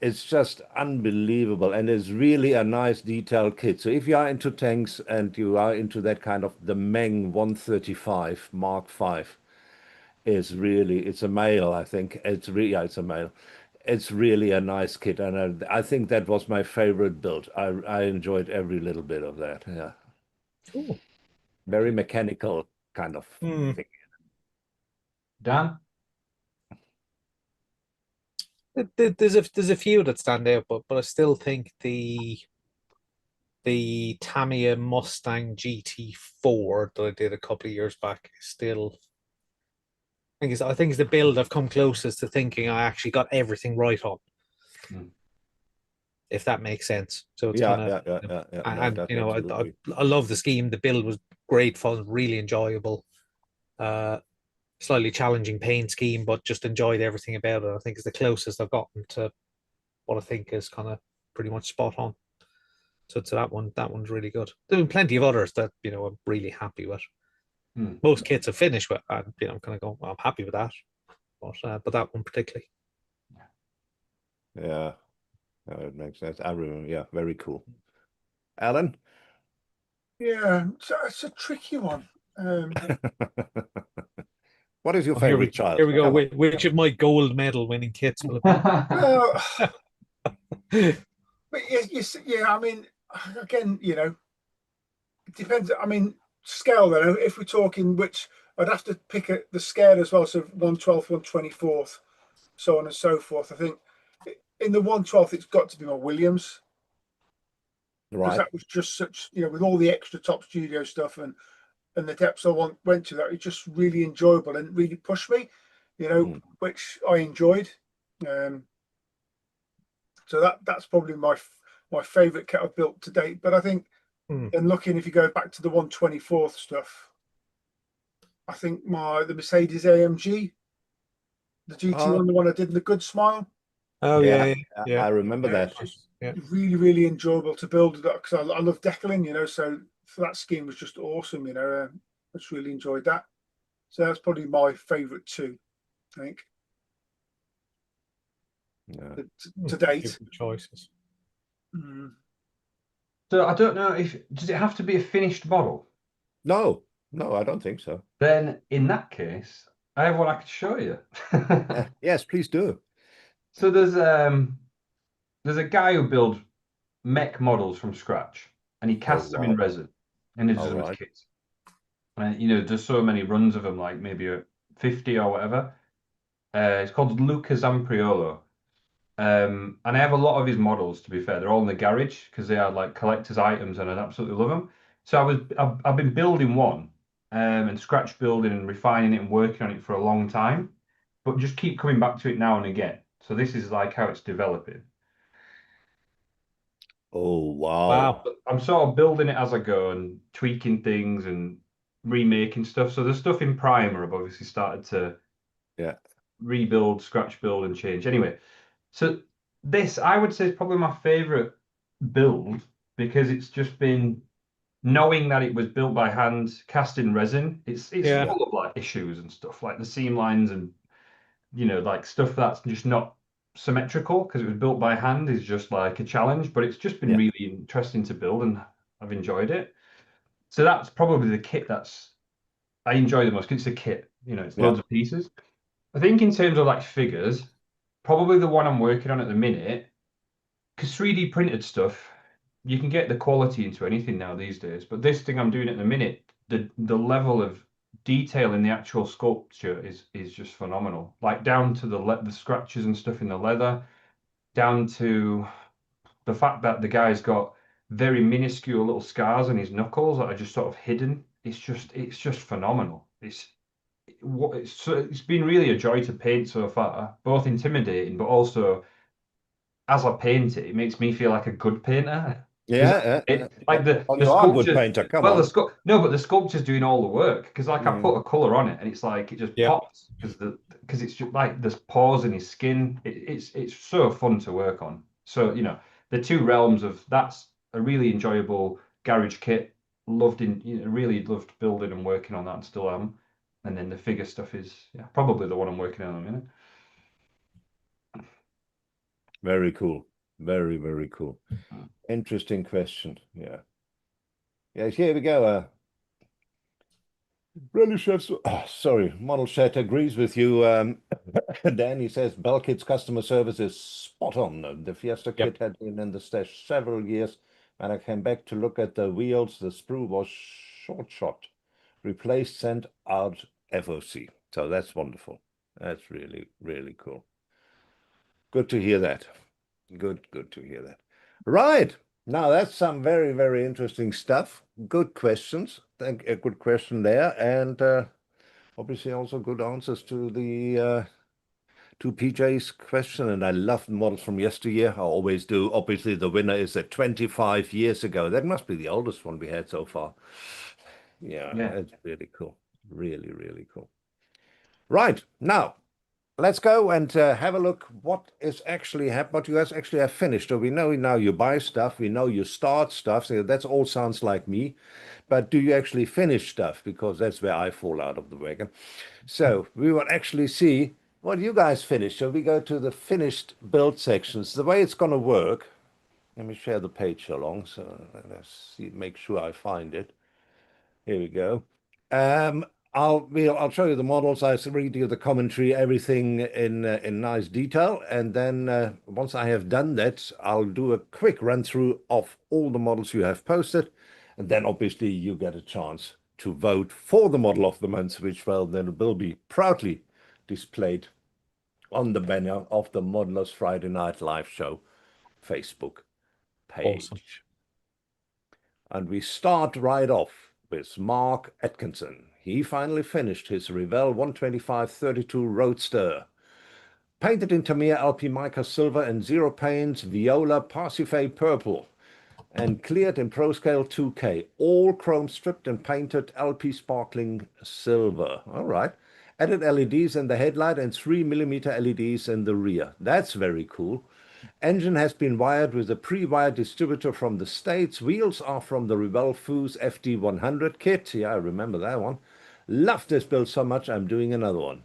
It's just unbelievable, and it's really a nice detailed kit. So if you are into tanks and you are into that kind of the Meng 135 Mark V is really, it's a male, I think. It's a male. It's really a nice kit, and I think that was my favorite build. I enjoyed every little bit of that. Yeah. Cool. Very mechanical kind of Hmm. thing. Dan? There's a few that stand out, but I still think the Tamiya Mustang GT4 that I did a couple of years back is still. I think it's the build I've come closest to thinking I actually got everything right on. If that makes sense. So it's kind of No, that's absolutely. I love the scheme. The build was great fun, really enjoyable. Slightly challenging paint scheme, but just enjoyed everything about it. I think it's the closest I've gotten to what I think is kind of pretty much spot on. So that one's really good. There have been plenty of others that I'm really happy with. Most kits have finished with, and I'm kind of going, well, I'm happy with that, but that one particularly. Yeah, it makes sense. I remember. Yeah, very cool. Alan? Yeah, it's a tricky one. What is your Here favorite child? we go. Come on. Which of my gold medal winning kits will it be? Well, but Yeah, I mean, again, it depends. I mean, scale though. If we're talking which, I'd have to pick the scale as well. So 1/12, 1/24, so on and so forth. I think in the 1/12, it's got to be my Williams. Because that was just such, with all the extra top studio stuff and the depths I went to, that it's just really enjoyable and really pushed me, which I enjoyed. So that's probably my favorite kit I've built to date. But I think, and looking, if you go back to the 1/24th stuff, I think the Mercedes AMG, the GT1, the one I did in the Good Smile. Oh yeah. I remember that. Yeah. Really, really enjoyable to build because I love decaling, so that scheme was just awesome, I just really enjoyed that. So that's probably my favorite two, I think. To date. Good choices. So I don't know does it have to be a finished model? No, I don't think so. Then in that case, I have one I could show you. Yes, please do. So there's a guy who builds mech models from scratch, and he casts them in resin, and he does them as kits. And there's so many runs of them, like maybe 50 or whatever. It's called Luca Zampriolo. And I have a lot of his models, to be fair. They're all in the garage because they are like collector's items, and I absolutely love them. So I've been building one, and scratch building and refining it and working on it for a long time, but just keep coming back to it now and again. So this is like how it's developing. Oh, wow. I'm sort of building it as I go and tweaking things and remaking stuff. So the stuff in Primer I've obviously started to rebuild, scratch build, and change. Anyway, so this I would say is probably my favorite build because it's just been knowing that it was built by hand, cast in resin. It's full of like issues and stuff, like the seam lines and like stuff that's just not symmetrical because it was built by hand is just like a challenge, but it's just been really interesting to build and I've enjoyed it. So that's probably the kit I enjoy the most because it's a kit, it's loads of pieces. I think in terms of like figures, probably the one I'm working on at the minute, because 3D printed stuff, you can get the quality into anything now these days. But this thing I'm doing at the minute, the level of detail in the actual sculpture is just phenomenal. Like down to the scratches and stuff in the leather, down to the fact that the guy's got very minuscule little scars on his knuckles that are just sort of hidden. It's just phenomenal. It's been really a joy to paint so far, both intimidating, but also as I paint it, it makes me feel like a good painter. Like the good painter. Come on. But the sculpture's doing all the work because like I put a color on it and it's like it just pops because it's just like there's pores in his skin. It's so fun to work on. So the two realms of that's a really enjoyable garage kit. Really loved building and working on that and still am. And then the figure stuff is probably the one I'm working on in a minute. Very cool. Very, very cool. Interesting question. Yeah. Yes, here we go. Really, chefs. Sorry, Model Chat agrees with you. Danny says Belkit's customer service is spot on. The Fiesta kit had been in the stash several years. When I came back to look at the wheels, the sprue was shot, replaced, sent out FOC. So that's wonderful. That's really, really cool. Good to hear that. Good to hear that. Right. Now that's some very, very interesting stuff. Good questions. A good question there. And obviously also good answers to the to PJ's question. And I love the models from yesteryear. I always do. Obviously the winner is at 25 years ago. That must be the oldest one we had so far. Yeah. That's really cool. Really, really cool. Right. Now, let's go and have a look what is actually what you guys actually have finished. So we know now you buy stuff, we know you start stuff. So that all sounds like me. But do you actually finish stuff? Because that's where I fall out of the wagon. So we will actually see what you guys finished. So we go to the finished build sections. The way it's going to work, let me share the page along. So let's see, make sure I find it. Here we go. I'll show you the models. I read you the commentary, everything in nice detail, and then once I have done that, I'll do a quick run through of all the models you have posted, and then obviously you get a chance to vote for the model of the month, which then will be proudly displayed on the banner of the Modelers Friday Night Live Show Facebook page. Awesome. And we start right off with Mark Atkinson. He finally finished his Revell 125-32 Roadster. Painted in Tamiya LP Mica Silver and Zero Paints Viola Parsifal Purple. And cleared in ProScale 2K. All chrome stripped and painted LP Sparkling Silver. All right. Added LEDs in the headlight and 3mm LEDs in the rear. That's very cool. Engine has been wired with a pre-wired distributor from the States. Wheels are from the Revell Foos FD100 kit. Yeah, I remember that one. Love this build so much, I'm doing another one.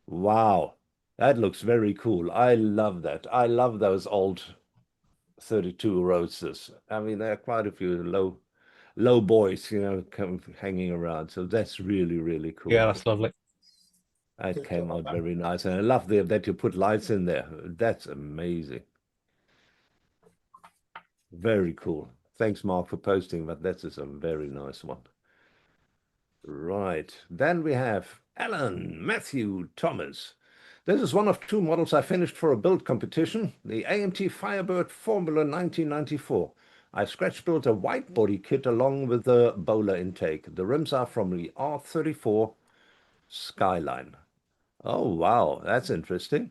Wow, that looks very cool. I love that. I love those old 32 Roadsters. I mean, there are quite a few low boys, hanging around. So that's really, really cool. Yeah, that's lovely. That Good came job, out man. very nice. And I love that you put lights in there. That's amazing. Very cool. Thanks, Mark, for posting, but that is a very nice one. Right. Then we have Alan Matthew Thomas. This is one of two models I finished for a build competition, the AMT Firebird Formula 1994. I scratch built a white body kit along with the bowler intake. The rims are from the R34 Skyline. Oh, wow. That's interesting.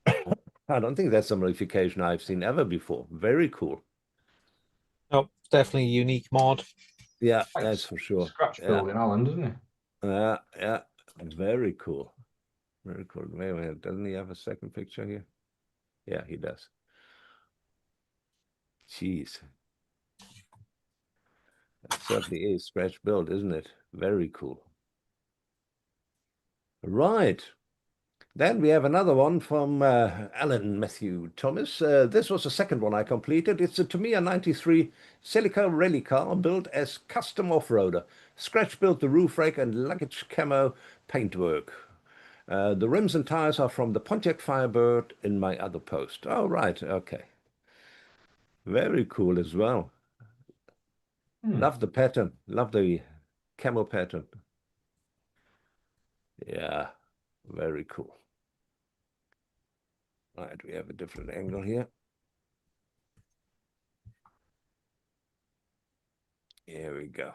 I don't think that's a modification I've seen ever before. Very cool. Oh, definitely a unique mod. Yeah, that's for sure. Scratch Yeah. build in Alan, doesn't he? Yeah, very cool. Very cool. Wait a minute, doesn't he have a second picture here? Yeah, he does. Jeez. That certainly is scratch build, isn't it? Very cool. Right. Then we have another one from Alan Matthew Thomas. This was the second one I completed. It's a Tamiya 93 Celica rally car built as custom off-roader. Scratch built the roof rake and luggage camo paintwork. The rims and tires are from the Pontiac Firebird in my other post. Oh, right. Okay. Very cool as well. Love the pattern. Love the camo pattern. Yeah, very cool. All right, we have a different angle here. Here we go.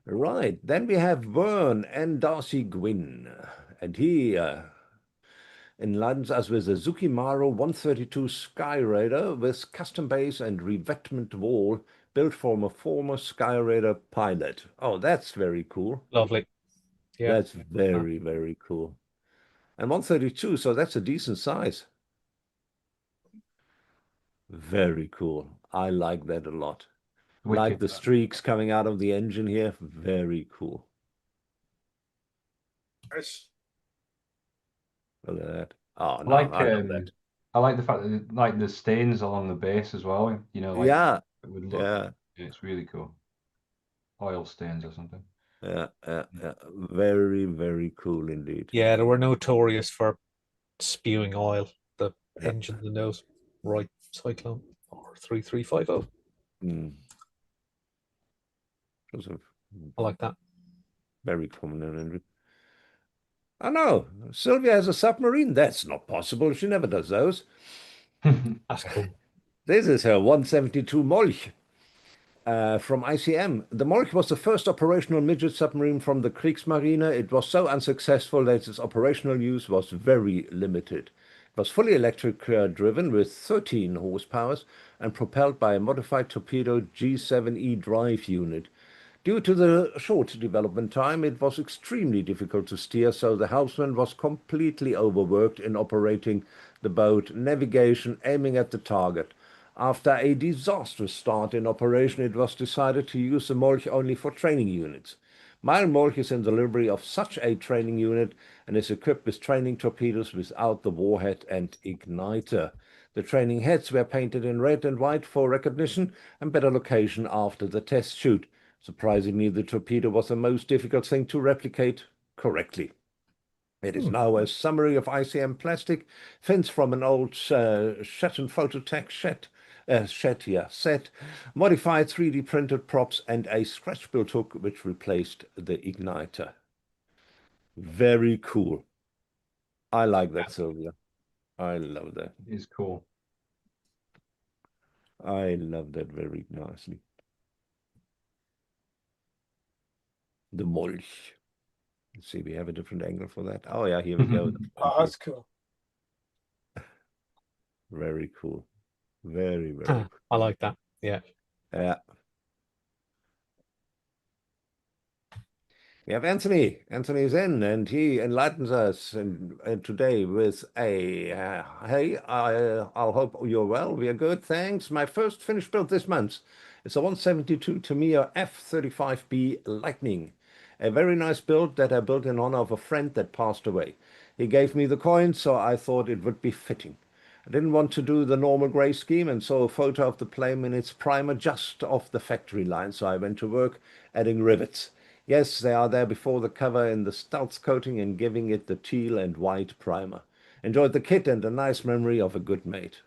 Right, then we have Vern and Darcy Gwynn. And he enlightens us with a Zukimaru 132 Sky Raider with custom base and revetment wall built from a former Sky Raider pilot. Oh, that's very cool. Lovely. Yeah. That's very, very cool. And 132, so that's a decent size. Very cool. I like that a lot. Like the streaks coming out of the engine here. Very cool. Nice. Look at that. Oh, no, I love that. I like the fact that like the stains along the base as well. You know, like Yeah, it would look. yeah, It's really cool. Oil stains or something. yeah. Very, very cool indeed. Yeah, they were notorious for spewing oil. The engines in those right Cyclone or 3350. I like that. Very common. Oh no, Sylvia has a submarine. That's not possible. She never does those. That's cool. This is her 172 Molch from ICM. The Molch was the first operational midget submarine from the Kriegsmarine. It was so unsuccessful that its operational use was very limited. It was fully electric driven with 13 horsepower and propelled by a modified torpedo G7E drive unit. Due to the short development time, it was extremely difficult to steer, so the helmsman was completely overworked in operating the boat, navigation, aiming at the target. After a disastrous start in operation, it was decided to use the Molch only for training units. My Molch is in delivery of such a training unit and is equipped with training torpedoes without the warhead and igniter. The training heads were painted in red and white for recognition and better location after the test shoot. Surprisingly, the torpedo was the most difficult thing to replicate correctly. It is now a summary of ICM plastic, fins from an old Shetland Phototech set, modified 3D printed props, and a scratch-built hook which replaced the igniter. Very cool. I like that, Sylvia. I love that. It is cool. I love that very nicely. The Molch. Let's see, we have a different angle for that. Oh yeah, here we go. Oh, that's cool. Very cool. Very, very cool. I like that. Yeah. Yeah. We have Anthony. Anthony's in, and he enlightens us and today with a hey, I'll hope you're well. We are good, thanks. My first finished build this month. It's a 172 Tamiya F35B Lightning. A very nice build that I built in honor of a friend that passed away. He gave me the coin, so I thought it would be fitting. I didn't want to do the normal grey scheme and saw a photo of the plane in its primer just off the factory line, so I went to work adding rivets. Yes, they are there before the cover in the Stouts coating and giving it the teal and white primer. Enjoyed the kit and a nice memory of a good mate.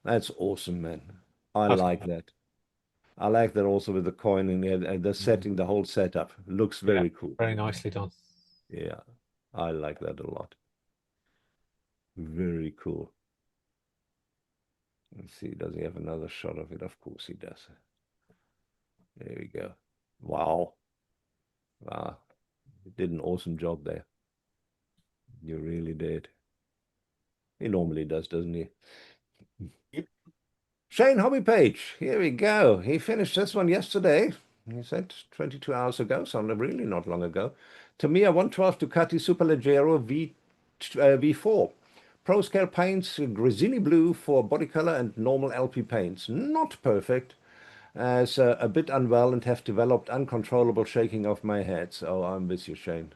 That's awesome, man. I That's like that. I like that also with the coin and the setting, the whole setup. Looks very cool. Very nicely done. Yeah, I like that a lot. Very cool. Let's see, does he have another shot of it? Of course he does. There we go. Wow. Wow. You did an awesome job there. You really did. He normally does, doesn't he? Yep. Shane Hobby Page, here we go. He finished this one yesterday. He said 22 hours ago, so really not long ago. Tamiya 112 Ducati Superleggero V4. Pro scale paints, Grisini blue for body color and normal LP paints. Not perfect, as a bit unwell and have developed uncontrollable shaking of my head. So I'm with you, Shane.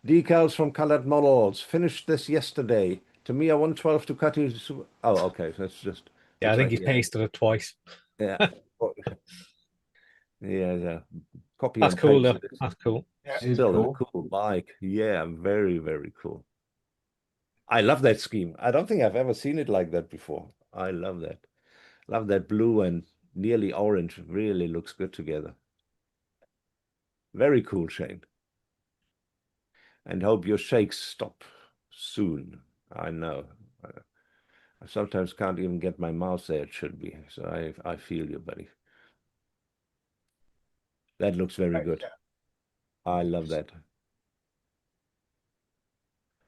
Decals from colored models. Finished this yesterday. Tamiya 112 Ducati. Oh, okay. That's just. Yeah, I think like, he pasted it twice. Yeah. Yeah. Copy That's and cool, paste though. it. That's cool. Yeah. It is Still a cool. cool bike. Yeah, very, very cool. I love that scheme. I don't think I've ever seen it like that before. I love that. Love that blue and nearly orange. Really looks good together. Very cool, Shane. And hope your shakes stop soon. I know. I sometimes can't even get my mouse there it should be. So I feel you, buddy. That looks very good. Yeah. I love that.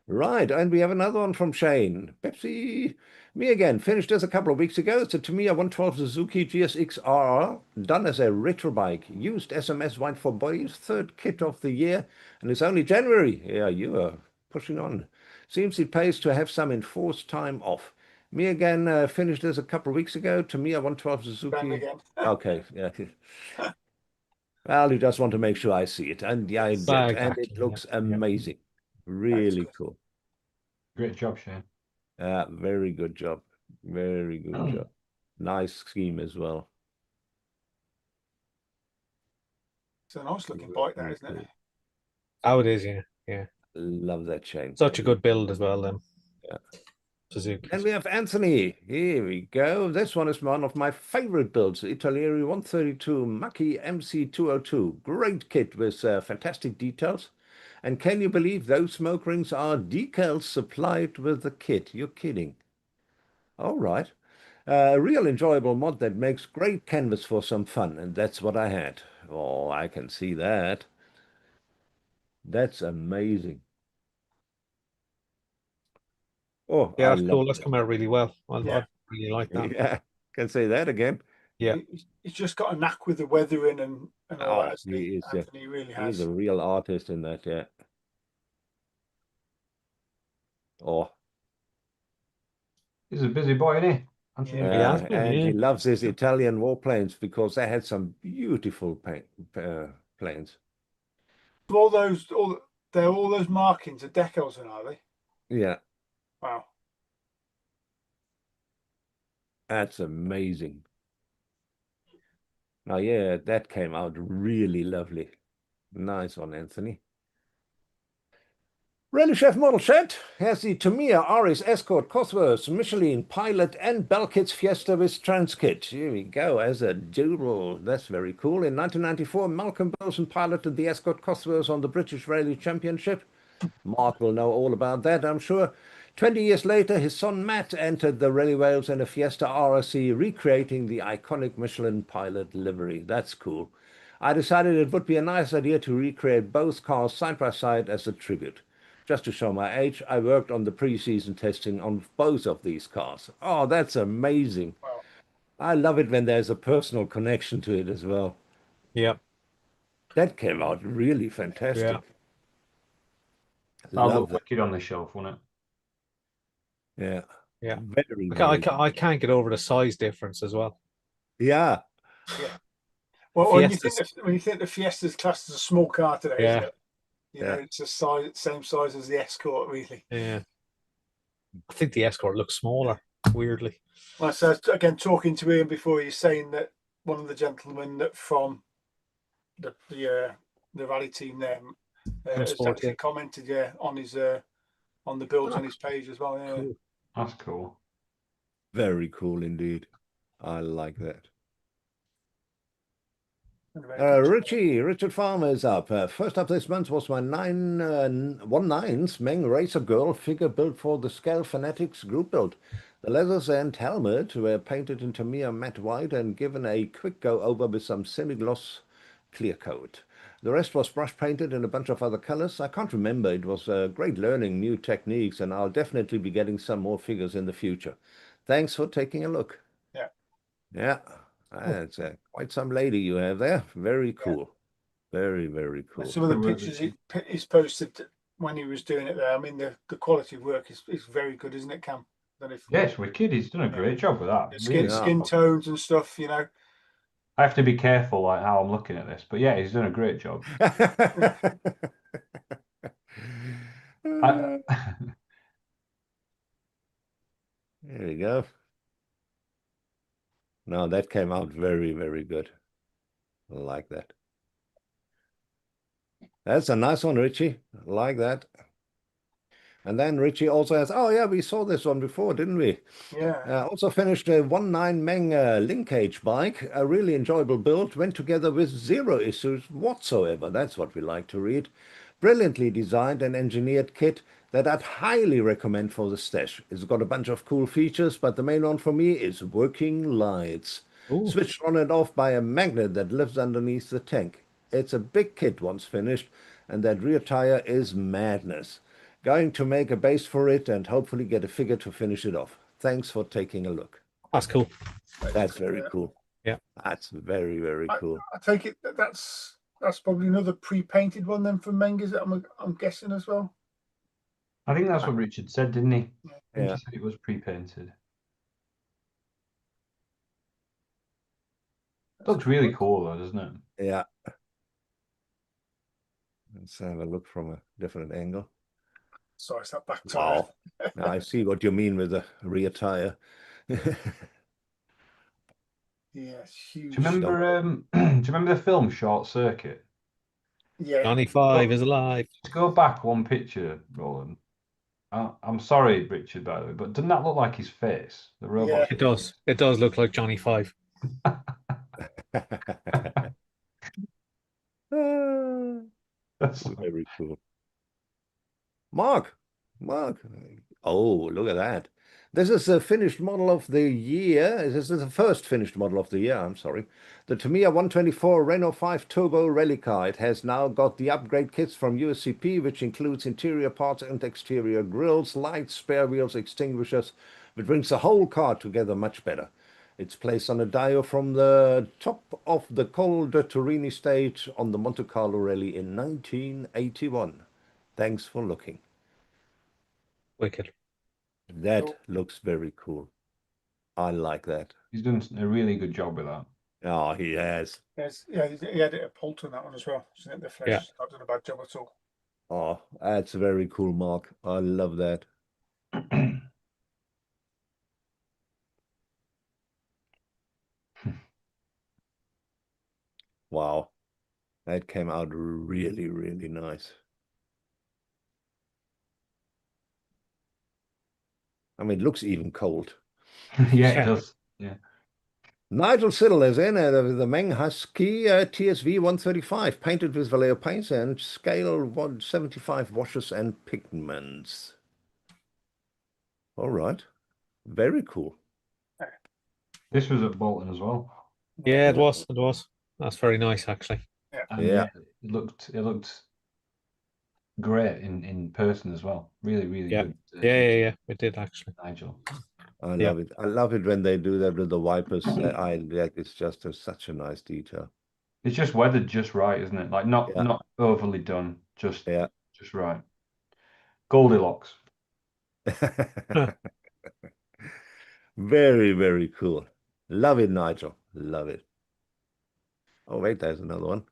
Right, and we have another one from Shane. Pepsi, me again. Finished this a couple of weeks ago. It's a Tamiya 112 Suzuki GSX RR, done as a retro bike. Used SMS white for bodies, third kit of the year, and it's only January. Yeah, you are pushing on. Seems it pays to have some enforced time off. Me again. Finished this a couple of weeks ago. Tamiya 112 Suzuki. Again. Okay, yeah. Well, you just want to make sure I see it, and yeah, I did, and Exactly, it looks yeah. amazing. Really cool. Great job, Shane. Very good job. Very good job. Nice scheme as well. It's a nice looking bike, that, Very isn't cool. it? Oh, it is, yeah. Love that, Shane. Such a good build as well, then. Yeah. Suzuki. And we have Anthony. Here we go. This one is one of my favorite builds, Italieri 132 Macchi MC202. Great kit with fantastic details. And can you believe those smoke rings are decals supplied with the kit? You're kidding. All right. A real enjoyable mod that makes great canvas for some fun, and that's what I had. Oh, I can see that. That's amazing. Oh, Yeah, I that's love cool. That's come out really well. I really like that. Yeah, can say that again. Yeah. He's just got a knack with the weathering and all Oh, that, hasn't he? he is. Anthony really He's has. a real artist in that. Yeah. Oh, He's a busy boy, isn't he? Anthony? Yeah. He has been, and yeah. he loves his Italian warplanes because they had some beautiful planes. All those markings are decals, are they? Yeah, Wow. that's amazing. Oh yeah, that came out really lovely. Nice one, Anthony. Rally Chef model set has the Tamiya RS Escort Cosworth Michelin Pilot and Belkit's Fiesta with Transkit. Here we go, as a dual. That's very cool. In 1994, Malcolm Wilson piloted the Escort Cosworth on the British Rally Championship. Mark will know all about that, I'm sure. 20 years later, his son Matt entered the Rally Wales in a Fiesta RSC, recreating the iconic Michelin Pilot livery. That's cool. I decided it would be a nice idea to recreate both cars side by side as a tribute. Just to show my age, I worked on the pre-season testing on both of these cars. Oh, that's amazing. Wow. I love it when there's a personal connection to it as well. Yeah. That came out really Yeah. fantastic. That'll Love look that. wicked on the shelf, won't it? Yeah. Yeah. Very, I very. can't get over the size difference as well. Yeah. Yeah. Well, when you Fiestas. think the Fiesta's classed as a small car today, Yeah. isn't it? You know, it's the same size as the Escort, really. Yeah. I think the Escort looks smaller, weirdly. Well, so again, talking to Ian before, he's saying that one of the gentlemen that from the rally team there has Sport, actually yeah. commented, on his on the builds Oh, on his page as well. Yeah. cool. That's cool. Very cool indeed. I like that. Richard Farmer is up. First up this month was my 1/9 Meng Racer Girl figure built for the Scale Fanatics group build. The leathers and helmet were painted in Tamiya matte white and given a quick go over with some semi-gloss clear coat. The rest was brush painted in a bunch of other colors. I can't remember. It was great learning new techniques, and I'll definitely be getting some more figures in the future. Thanks for taking a look. Yeah. Yeah. That's quite some lady you have there. Very cool. Very, very cool. Some of the pictures he's posted when he was doing it there, I mean, the quality of work is very good, isn't it, Cam? Yes, wicked. He's done a great job with that. Skin tones and stuff, you know. I have to be careful like how I'm looking at this, but yeah, he's done a great job. There we go. No, that came out very, very good. I like that. That's a nice one, Richie. I like that. And then Richie also has, oh yeah, we saw this one before, didn't we? Yeah. Also finished a 1/9 Meng linkage bike. A really enjoyable build. Went together with zero issues whatsoever. That's what we like to read. Brilliantly designed and engineered kit that I'd highly recommend for the stash. It's got a bunch of cool features, but the main one for me is working lights. Ooh. Switched on and off by a magnet that lives underneath the tank. It's a big kit once finished, and that rear tire is madness. Going to make a base for it and hopefully get a figure to finish it off. Thanks for taking a look. That's cool. That's very cool. Yeah. That's very, very cool. I take it that's probably another pre-painted one then from Meng, is it? I'm guessing as well. I think that's what Richard said, didn't he? Yeah. I think he said it was pre-painted. Looks really cool though, doesn't it? Yeah. Let's have a look from a different angle. Sorry, it's that back tire. Wow. Now I see what you mean with the rear tire. Yeah, it's huge. Do you remember do you remember the film Short Circuit? Yeah. Johnny Five is alive. To go back one picture, Roland. I'm sorry, Richard, by the way, but doesn't that look like his face? The robot. Yeah. It does. It does look like Johnny Five. That's very cool. Mark. Oh, look at that. This is the finished model of the year. This is the first finished model of the year, I'm sorry. The Tamiya 124 Renault 5 Turbo Rally car. It has now got the upgrade kits from USCP, which includes interior parts and exterior grills, lights, spare wheels, extinguishers, which brings the whole car together much better. It's placed on a dyno from the top of the Col de Torini stage on the Monte Carlo Rally in 1981. Thanks for looking. Wicked. That looks very cool. I like that. He's done a really good job with that. Oh, he has. Yes, yeah, he had it at Polton, that one as well. Isn't it? The flesh. Yeah. Not done a bad job at all. Oh, that's very cool, Mark. I love that. Wow. That came out really, really nice. I mean, it looks even cold. Yeah, it does. Yeah. Nigel Siddle is in the Meng Husky TSV 135, painted with Vallejo paints and scale 175 washes and pigments. All right. Very cool. This was at Bolton as well. Yeah, it was. It was. That's very nice, actually. And Yeah. it looked great in person as well. Really, really Yeah. good. Yeah. It did actually. Nigel. I Yeah. love it. I love it when they do that with the wipers. It's just such a nice detail. It's just weathered just right, isn't it? Like not Yeah. not overly done, just Yeah. right. Goldilocks. Very, very cool. Love it, Nigel. Love it. Oh, wait, there's another one.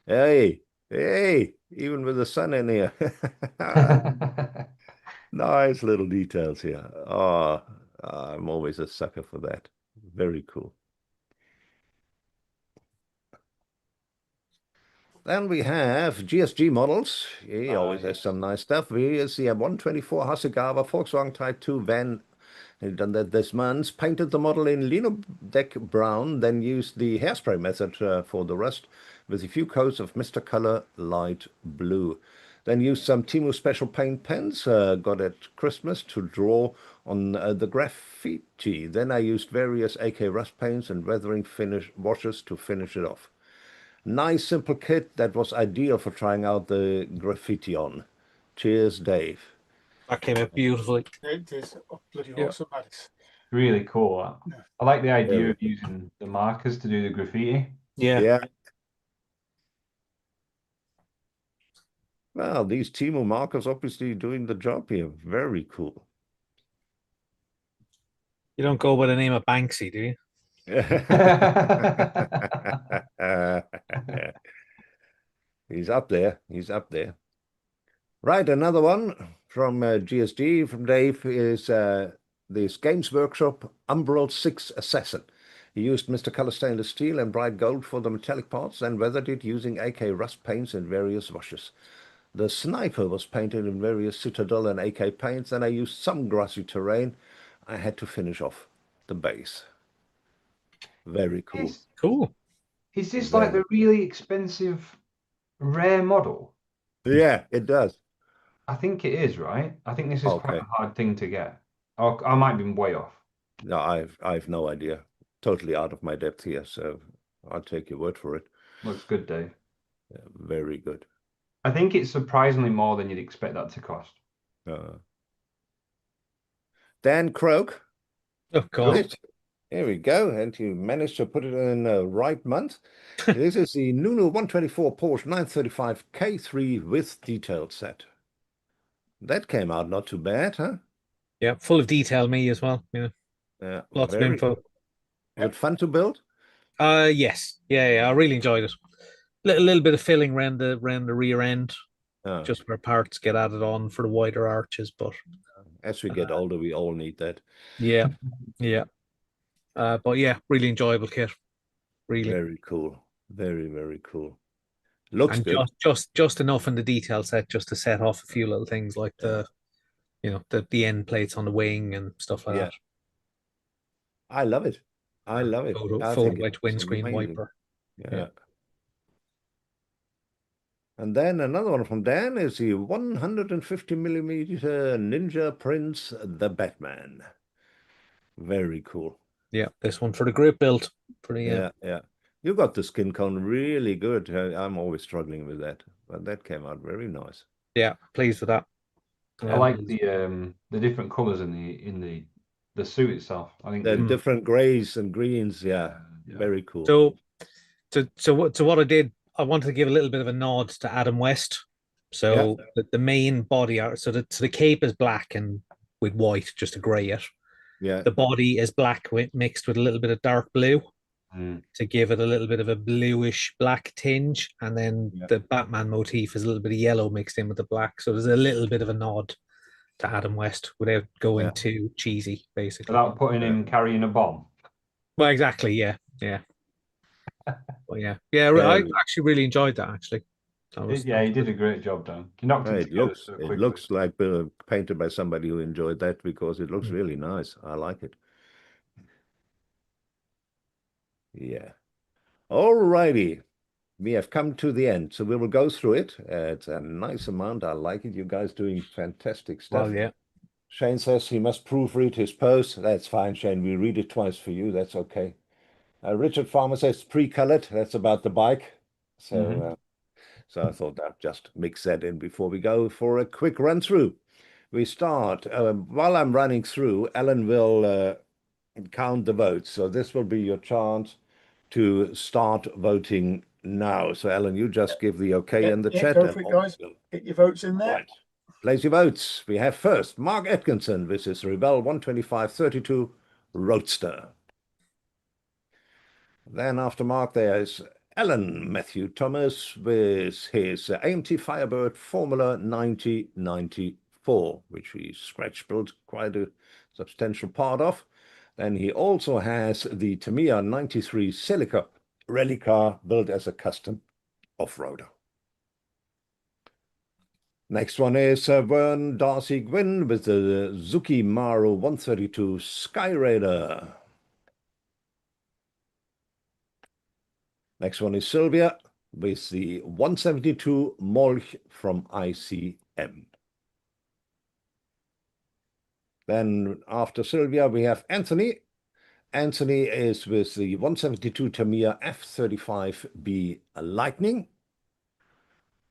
Hey, hey, even with the sun in here. Nice little details here. Oh, I'm always a sucker for that. Very cool. Then we have GSG models. He always has some nice stuff. Here's the 124 Hasegawa Volkswagen Type 2 van. He's done that this month. Painted the model in lino deck brown, then used the hairspray method for the rest with a few coats of Mr. Color light blue. Then used some Temu special paint pens, got at Christmas, to draw on the graffiti. Then I used various AK rust paints and weathering finish washes to finish it off. Nice simple kit that was ideal for trying out the graffiti on. Cheers, Dave. That came out beautifully. It is bloody Yeah. awesome, Alex. Really cool. Yeah. I like the idea Very of using the markers to do the graffiti. Yeah. Yeah. Well, these Temu markers obviously doing the job here. Very cool. You don't go by the name of Banksy, do you? He's up there. He's up there. Right, another one from GSD from Dave is this Games Workshop Umbral 6 Assassin. He used Mr. Color stainless steel and bright gold for the metallic parts and weathered it using AK rust paints and various washes. The sniper was painted in various Citadel and AK paints, and I used some grassy terrain. I had to finish off the base. Very cool. Cool. Is this like the really expensive rare model? Yeah, it does. I think it is, right? I think this is quite Okay. a hard thing to get. Or I might be way off. No, I've no idea. Totally out of my depth here, so I'll take your word for it. Looks good, Dave. Yeah, very good. I think it's surprisingly more than you'd expect that to cost. Dan Croak. Oh God. Here we go. And you managed to put it in the right month. This is the Nunu 124 Porsche 935 K3 with detailed set. That came out not too bad, huh? Yeah, full of detail, me as well. Yeah. Yeah, Lots of info. Was it fun to build? Yes. Yeah, I really enjoyed it. Little bit of filling around the rear end, just where parts get added on for the wider arches, but as we get older, we all need that. Yeah. But yeah, really enjoyable kit. Really. Very cool. Very, very cool. Looks and good. just enough in the detail set just to set off a few little things like the end plates on the wing and stuff like that. I love it. I love it. I Full think white windscreen amazing. wiper. Yeah. And then another one from Dan is the 150 millimeter Ninja Prince, the Batman. Very cool. Yeah, this one for the group build. Yeah. You got the skin cone really good. I'm always struggling with that, but that came out very nice. Yeah, pleased with that. I like the different colors in the suit itself. I think the different grays and greens. Yeah, very cool. So what I did, I wanted to give a little bit of a nod to Adam West. So the main body art, so the cape is black and with white, just to grey it. Yeah. The body is black mixed with a little bit of dark blue to give it a little bit of a bluish black tinge, and then the Batman motif is a little bit of yellow mixed in with the black. So there's a little bit of a nod to Adam West without going too cheesy, basically. Without putting him carrying a bomb. Well, exactly. Yeah. Well, yeah, I actually really enjoyed that. Actually, Yeah, he did a great job, Dan. He knocked it together so quickly. It looks like painted by somebody who enjoyed that, because it looks really nice. I like it. Yeah. All righty. We have come to the end, so we will go through it. It's a nice amount. I like it. You guys doing fantastic stuff. Well, yeah. Shane says he must proofread his post. That's fine, Shane. We read it twice for you. That's okay. Richard Farmer says pre-colored. That's about the bike. So, so I thought I'd just mix that in before we go for a quick run through. We start. While I'm running through, Alan will count the votes. So this will be your chance to start voting now. So, Alan, you just give the okay in the chat. Go for it, guys. Get your votes in there. Right. Place your votes. We have first Mark Atkinson versus Rebel 12532 Roadster. Then after Mark, there's Alan Matthew Thomas with his AMT Firebird Formula 9094, which he scratch built quite a substantial part of. Then he also has the Tamiya 93 Celica rally car built as a custom off-roader. Next one is Vern Darcy Gwynn with the Zuki Maru 132 Skyraider. Next one is Sylvia with the 172 Molch from ICM. Then after Sylvia, we have Anthony. Anthony is with the 172 Tamiya F35B Lightning.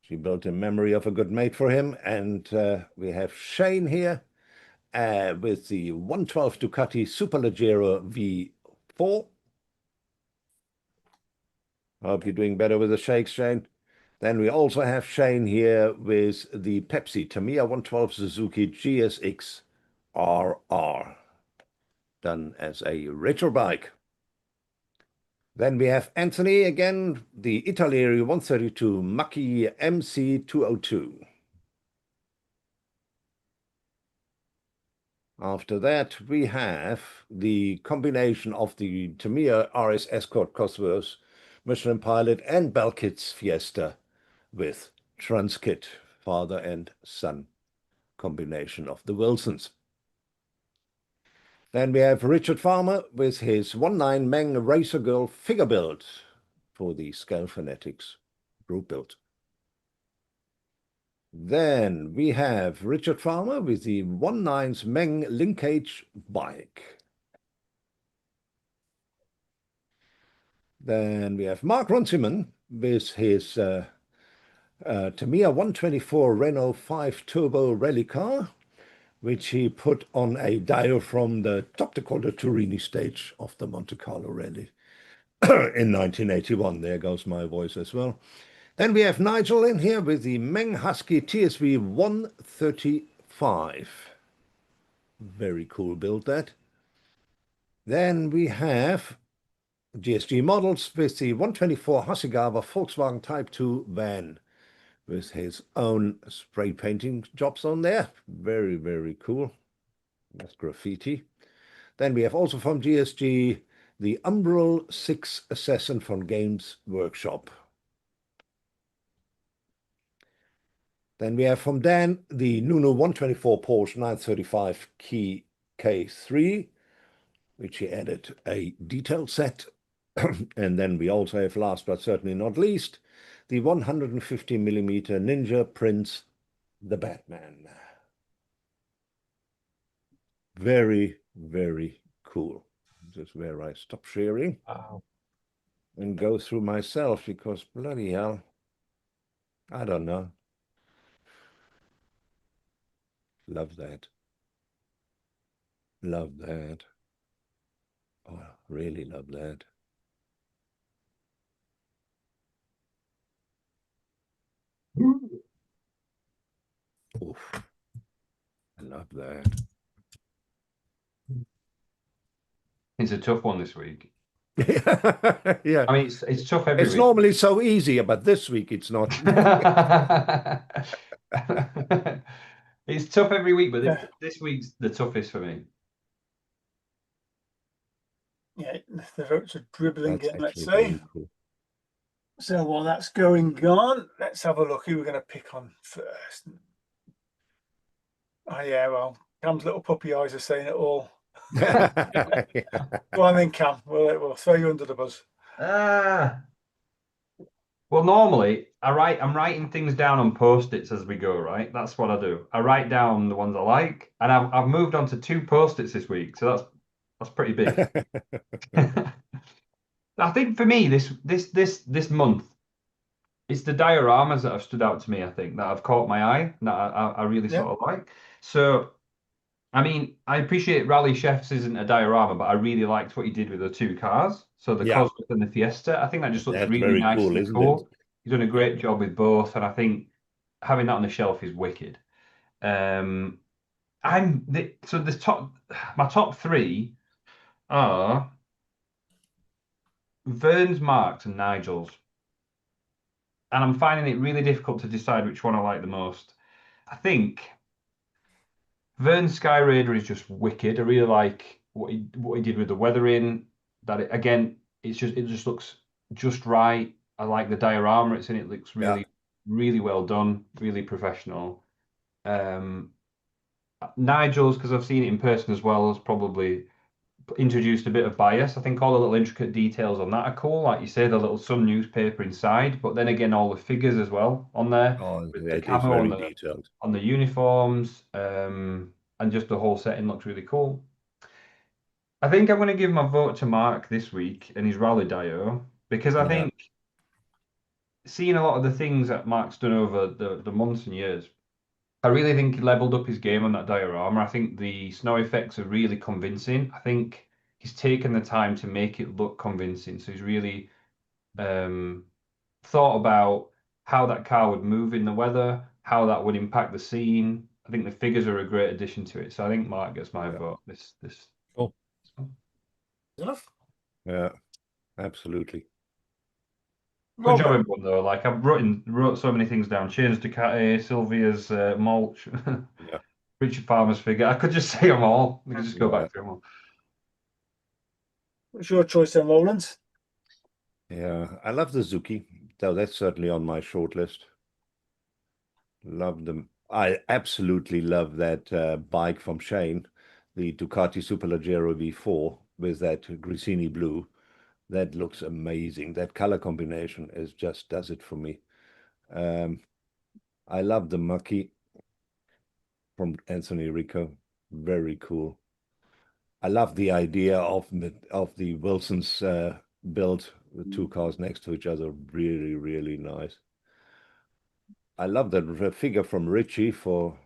She built in memory of a good mate for him. And we have Shane here with the 112 Ducati Superleggero V4. I hope you're doing better with the shakes, Shane. Then we also have Shane here with the Pepsi Tamiya 112 Suzuki GSX RR, done as a retro bike. Then we have Anthony again, the Italeri 132 Macchi MC202. After that, we have the combination of the Tamiya RS Escort Cosworth Michelin Pilot and Belkit's Fiesta with Transkit, father and son combination of the Wilsons. Then we have Richard Farmer with his 19 Meng Racer Girl figure build for the Scale Fanatics group build. Then we have Richard Farmer with the 19's Meng Linkage bike. Then we have Mark Runciman with his Tamiya 124 Renault 5 Turbo rally car, which he put on a dial from the Top Dakota Turini stage of the Monte Carlo Rally in 1981. There goes my voice as well. Then we have Nigel in here with the Meng Husky TSV 135. Very cool build, that. Then we have GSG Models with the 124 Hasegawa Volkswagen Type 2 van with his own spray painting jobs on there. Very, very cool. That's graffiti. Then we have also from GSG the Umbral 6 Assassin from Games Workshop. Then we have from Dan the Nuno 124 Porsche 935 Key K3, which he added a detail set. And then we also have, last but certainly not least, the 150mm Ninja Prince, the Batman. Very, very cool. This is where I stop sharing and go through myself, because bloody hell, I don't know. Love that. Love that. Oh, really love that. Oof. I love that. It's a tough one this week. Yeah. I mean, it's tough every week. It's normally so easy, but this week it's not. It's tough every week, but this week's the toughest for me. Yeah, the votes are dribbling That's in, let's actually say. very cool. So while that's going on, let's have a look who we're going to pick on first. Oh yeah, well, Cam's little puppy eyes are saying it all. Go on then, Cam. We'll throw you under the bus. Well, normally I'm writing things down on post-its as we go, right? That's what I do. I write down the ones I like, and I've moved on to 2 post-its this week, so that's pretty big. I think for me this month, it's the dioramas that have stood out to me, I think, that have caught my eye, that I really Yeah. sort of like. So, I mean, I appreciate Rally Chefs isn't a diorama, but I really liked what he did with the 2 cars. So the Yeah. Cosworth and the Fiesta, I think that just looks That's really very nice cool, and isn't it? cool. He's done a great job with both, and I think having that on the shelf is wicked. So my top 3 are Vern's, Mark's, and Nigel's. And I'm finding it really difficult to decide which one I like the most. I think Vern's Sky Raider is just wicked. I really like what he did with the weathering. Again, it just looks just right. I like the diorama it's in. It looks Yeah. really well done, really professional. Nigel's, because I've seen it in person as well, has probably introduced a bit of bias. I think all the little intricate details on that are cool. Like you say, the little Sun newspaper inside, but then again, all the figures as well on there Oh, with the it is camo very detailed. on the uniforms, and just the whole setting looks really cool. I think I'm going to give my vote to Mark this week and his Rally Dio because I Yeah. think seeing a lot of the things that Mark's done over the months and years, I really think he leveled up his game on that diorama. I think the snow effects are really convincing. I think he's taken the time to make it look convincing. So he's really thought about how that car would move in the weather, how that would impact the scene. I think the figures are a great addition to it. So I think Mark gets my vote. This. Cool. Enough. Yeah, absolutely. Good job, Robert. everyone, though. Like I've wrote so many things down. Shane's Ducati, Sylvia's mulch, Yeah. Richard Farmer's figure. I could just say them all. We could just go Yeah. back through them all. What's your choice then, Roland? Yeah, I love the Zuki. So that's certainly on my short list. Love them. I absolutely love that bike from Shane, the Ducati Superleggero V4 with that Grissini blue. That looks amazing. That color combination just does it for me. I love the Mucky from Anthony Rico. Very cool. I love the idea of the Wilson's build, the 2 cars next to each other. Really, really nice. I love that figure from Richie for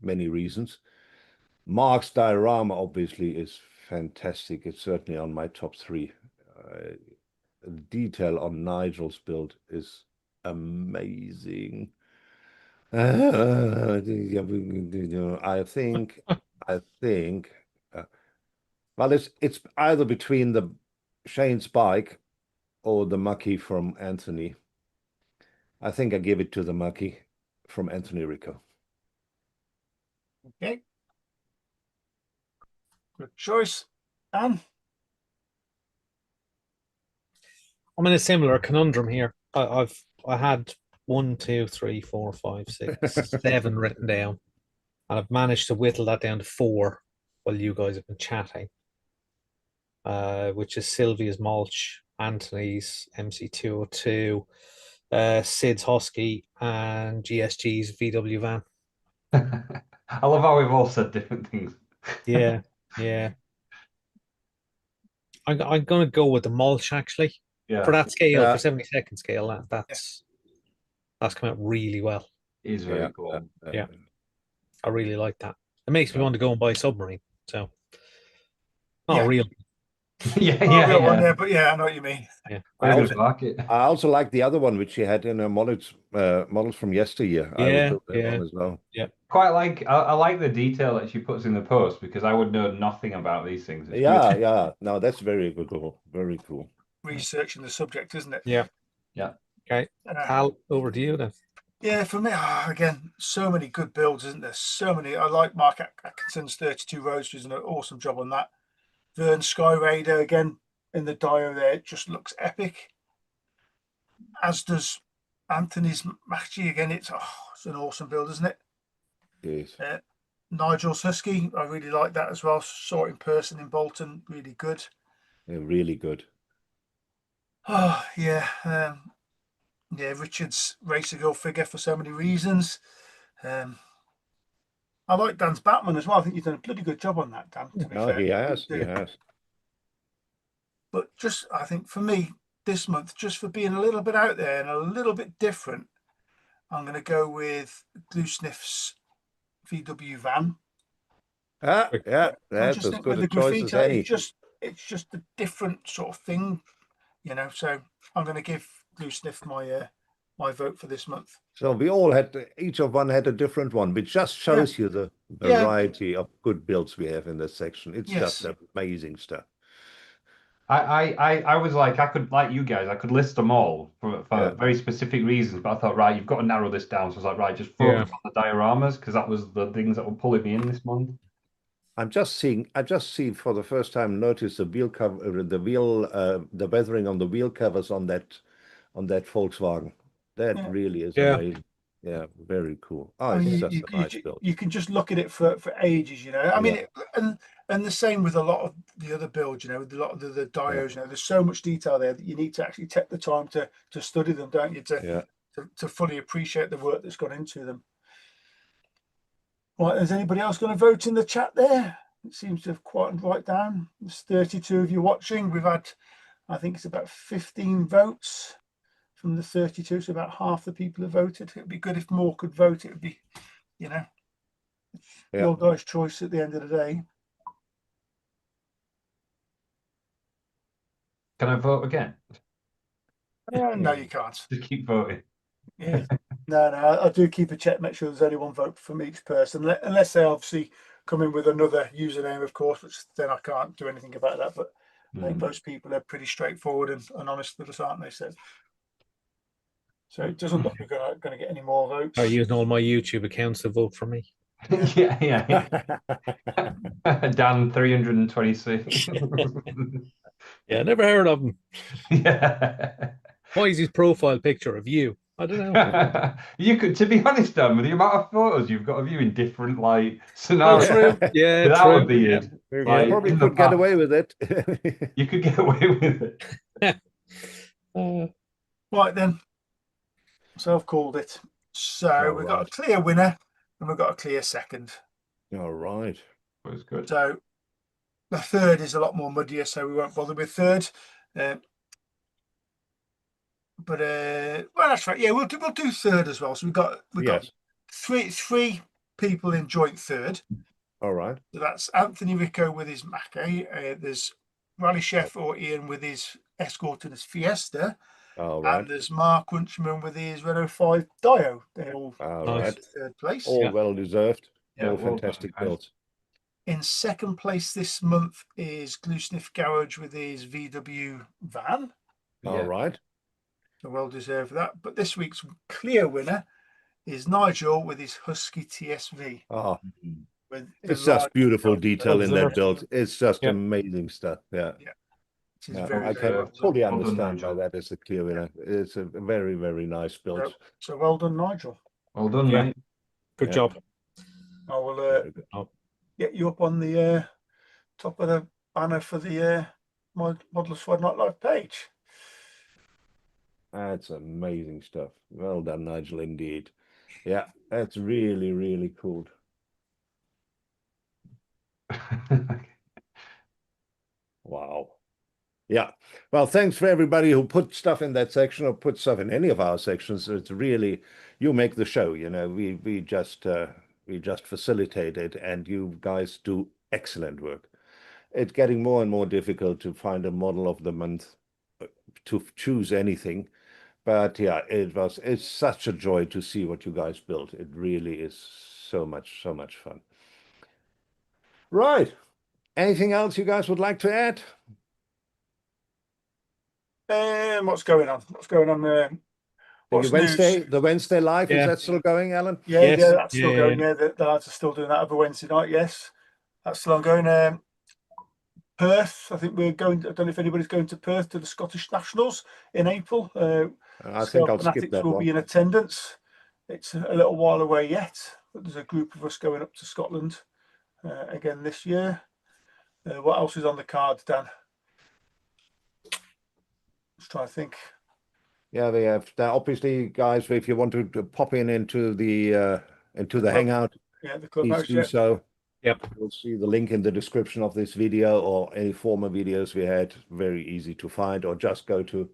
many reasons. Mark's diorama obviously is fantastic. It's certainly on my top 3. The detail on Nigel's build is amazing. I think, well, it's either between the Shane's bike or the Mucky from Anthony. I think I give it to the Mucky from Anthony Rico. Okay. Good choice. Anne? I'm in a similar conundrum here. I had 1, 2, 3, 4, 5, 6, 7 written down, and I've managed to whittle that down to 4 while you guys have been chatting. Which is Sylvia's mulch, Anthony's MC202, Sid's Husky, and GSG's VW van. I love how we've all said different things. Yeah, yeah. I'm gonna go with the mulch actually. Yeah, For that scale, Yeah. for 72nd scale, that's come out really well. it is very cool. Yeah. I really like that. It makes me want to go and buy a submarine. So not Yeah. real. Yeah, Not a real one yeah. there, but yeah, I know what you mean. Yeah. We're gonna park it. I also like the other one which she had in her models from yesteryear. I would build that one as well. Yeah. Quite like I like the detail that she puts in the post because I would know nothing about these things. It's Yeah, good. yeah. No, that's very cool. Very cool. Researching the subject, isn't it? Yeah. Yeah. Okay. Al, over to you then. Yeah, for me, again, so many good builds, isn't there? So many. I like Mark Atkinson's 32 Roadsters, an awesome job on that. Vern Sky Raider, again, in the dio there, it just looks epic. as does Anthony's Machi again. It's an awesome build, isn't it? Yes. Nigel's Husky, I really like that as well. Saw it in person in Bolton, really good. They're really good. Oh yeah, yeah. Richard's Racer Girl figure for so many reasons. I like Dan's Batman as well. I think you've done a bloody good job on that, Dan. To be Oh, fair, he has. you He do. has. But just, I think for me this month, just for being a little bit out there and a little bit different, I'm going to go with Glue Sniff's VW van. Yeah, I that's just as think good with a the choice as graffiti, any. it's just a different sort of thing, you know. So I'm going to give Glue Sniff my vote for this month. So we all had, each of one had a different one, which just shows you the Yeah. variety of good builds we have in this section. It's Yes. just amazing stuff. I was like, I could, like you guys, I could list them all for Yeah. very specific reasons, but I thought, right, you've got to narrow this down. So I was like, right, just focus on the dioramas, because that was the things that were pulling me in this month. I just see for the first time notice the wheel cover, the weathering on the wheel covers on that Volkswagen. That really is amazing. Yeah, very cool. Oh, I mean, it's just a nice build. you can just look at it for ages, you know. I mean, and the same with a lot of the other builds, you know, with a lot of the dios, you know, there's so much detail there that you need to actually take the time to study them, don't you, to fully appreciate the work that's gone into them. Right, is anybody else going to vote in the chat there? It seems to have quieted right down. There's 32 of you watching. We've had, I think it's about 15 votes from the 32, so about half the people have voted. It'd be good if more could vote. It would be, you know, your guys' choice at the end of the day. Can I vote again? No, you can't. Just keep voting. Yeah. No, I do keep a check, make sure there's only one vote from each person, unless they obviously come in with another username, of course, which then I can't do anything about that. But I think most people are pretty straightforward and honest with us, aren't they? So it doesn't look like we're going to get any more votes. Are using all my YouTube accounts to vote for me? Yeah. Dan 326. Yeah, never heard of him. Yeah. Why is his profile picture of you? I don't know. You could, to be honest, Dan, with the amount of photos you've got of you in different scenarios, true. Yeah, without true. a beard, You probably could get away with it. You could get away with it. Right then. So I've called it. So we've got a clear winner and we've got a clear second. All right. That was good. So the third is a lot more muddier, so we won't bother with third. But well, that's right. Yeah, we'll do third as well. So we've got three people in joint third. All right. So that's Anthony Rico with his Mackey. There's Rally Chef or Ian with his Escort and his Fiesta. All right. And there's Mark Wunchman with his Renault 5 Dio. They're all third place. All well deserved. Yeah, all fantastic builds. In second place this month is Glue Sniff Garage with his VW van. All right. So well deserved for that. But this week's clear winner is Nigel with his Husky TSV. Oh, it's just beautiful detail in that build. It's just amazing stuff. Yeah. I can fully understand why that is a clear winner. It's a very, very nice build. So well done, Nigel. Well done, mate. Good job. I will get you up on the top of the banner for the Model Squad Nightlife page. That's amazing stuff. Well done, Nigel, indeed. Yeah, that's really, really cool. Wow. Yeah. Well, thanks for everybody who put stuff in that section or put stuff in any of our sections. It's really, you make the show, you know, we just facilitate it, and you guys do excellent work. It's getting more and more difficult to find a model of the month to choose anything. But yeah, it's such a joy to see what you guys built. It really is so much fun. Right. Anything else you guys would like to add? What's going on? What's going on there? The Wednesday live, is that still going, Alan? Yeah, that's still going. Yeah, the lads are still doing that over Wednesday night. Yes, that's still ongoing. Perth, I think we're going. I don't know if anybody's going to Perth to the Scottish Nationals in April. I think I'll skip Fanatics that will one. be in attendance. It's a little while away yet, but there's a group of us going up to Scotland again this year. What else is on the cards, Dan? Let's try to think. Yeah, they have obviously, guys. If you want to pop into the hangout, Yeah, the please Clubhouse. do Yeah. so. Yep. You'll see the link in the description of this video or any former videos we had. Very easy to find, or just go to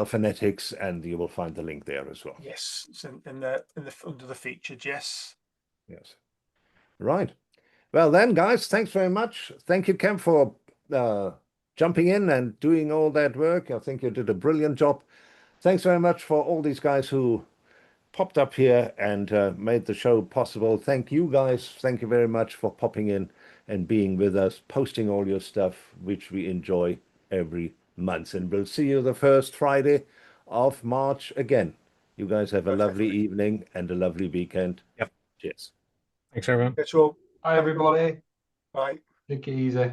Fanatics and you will find the link there as well. Yes, it's in the under the featured. Yes. Yes. Right. Well then, guys, thanks very much. Thank you, Kem, for jumping in and doing all that work. I think you did a brilliant job. Thanks very much for all these guys who popped up here and made the show possible. Thank you, guys. Thank you very much for popping in and being with us, posting all your stuff, which we enjoy every month. And we'll see you the first Friday of March again. You guys have a lovely evening and a lovely weekend. Yep. Cheers. Thanks, everyone. That's all. Hi, everybody. Bye. Take it easy.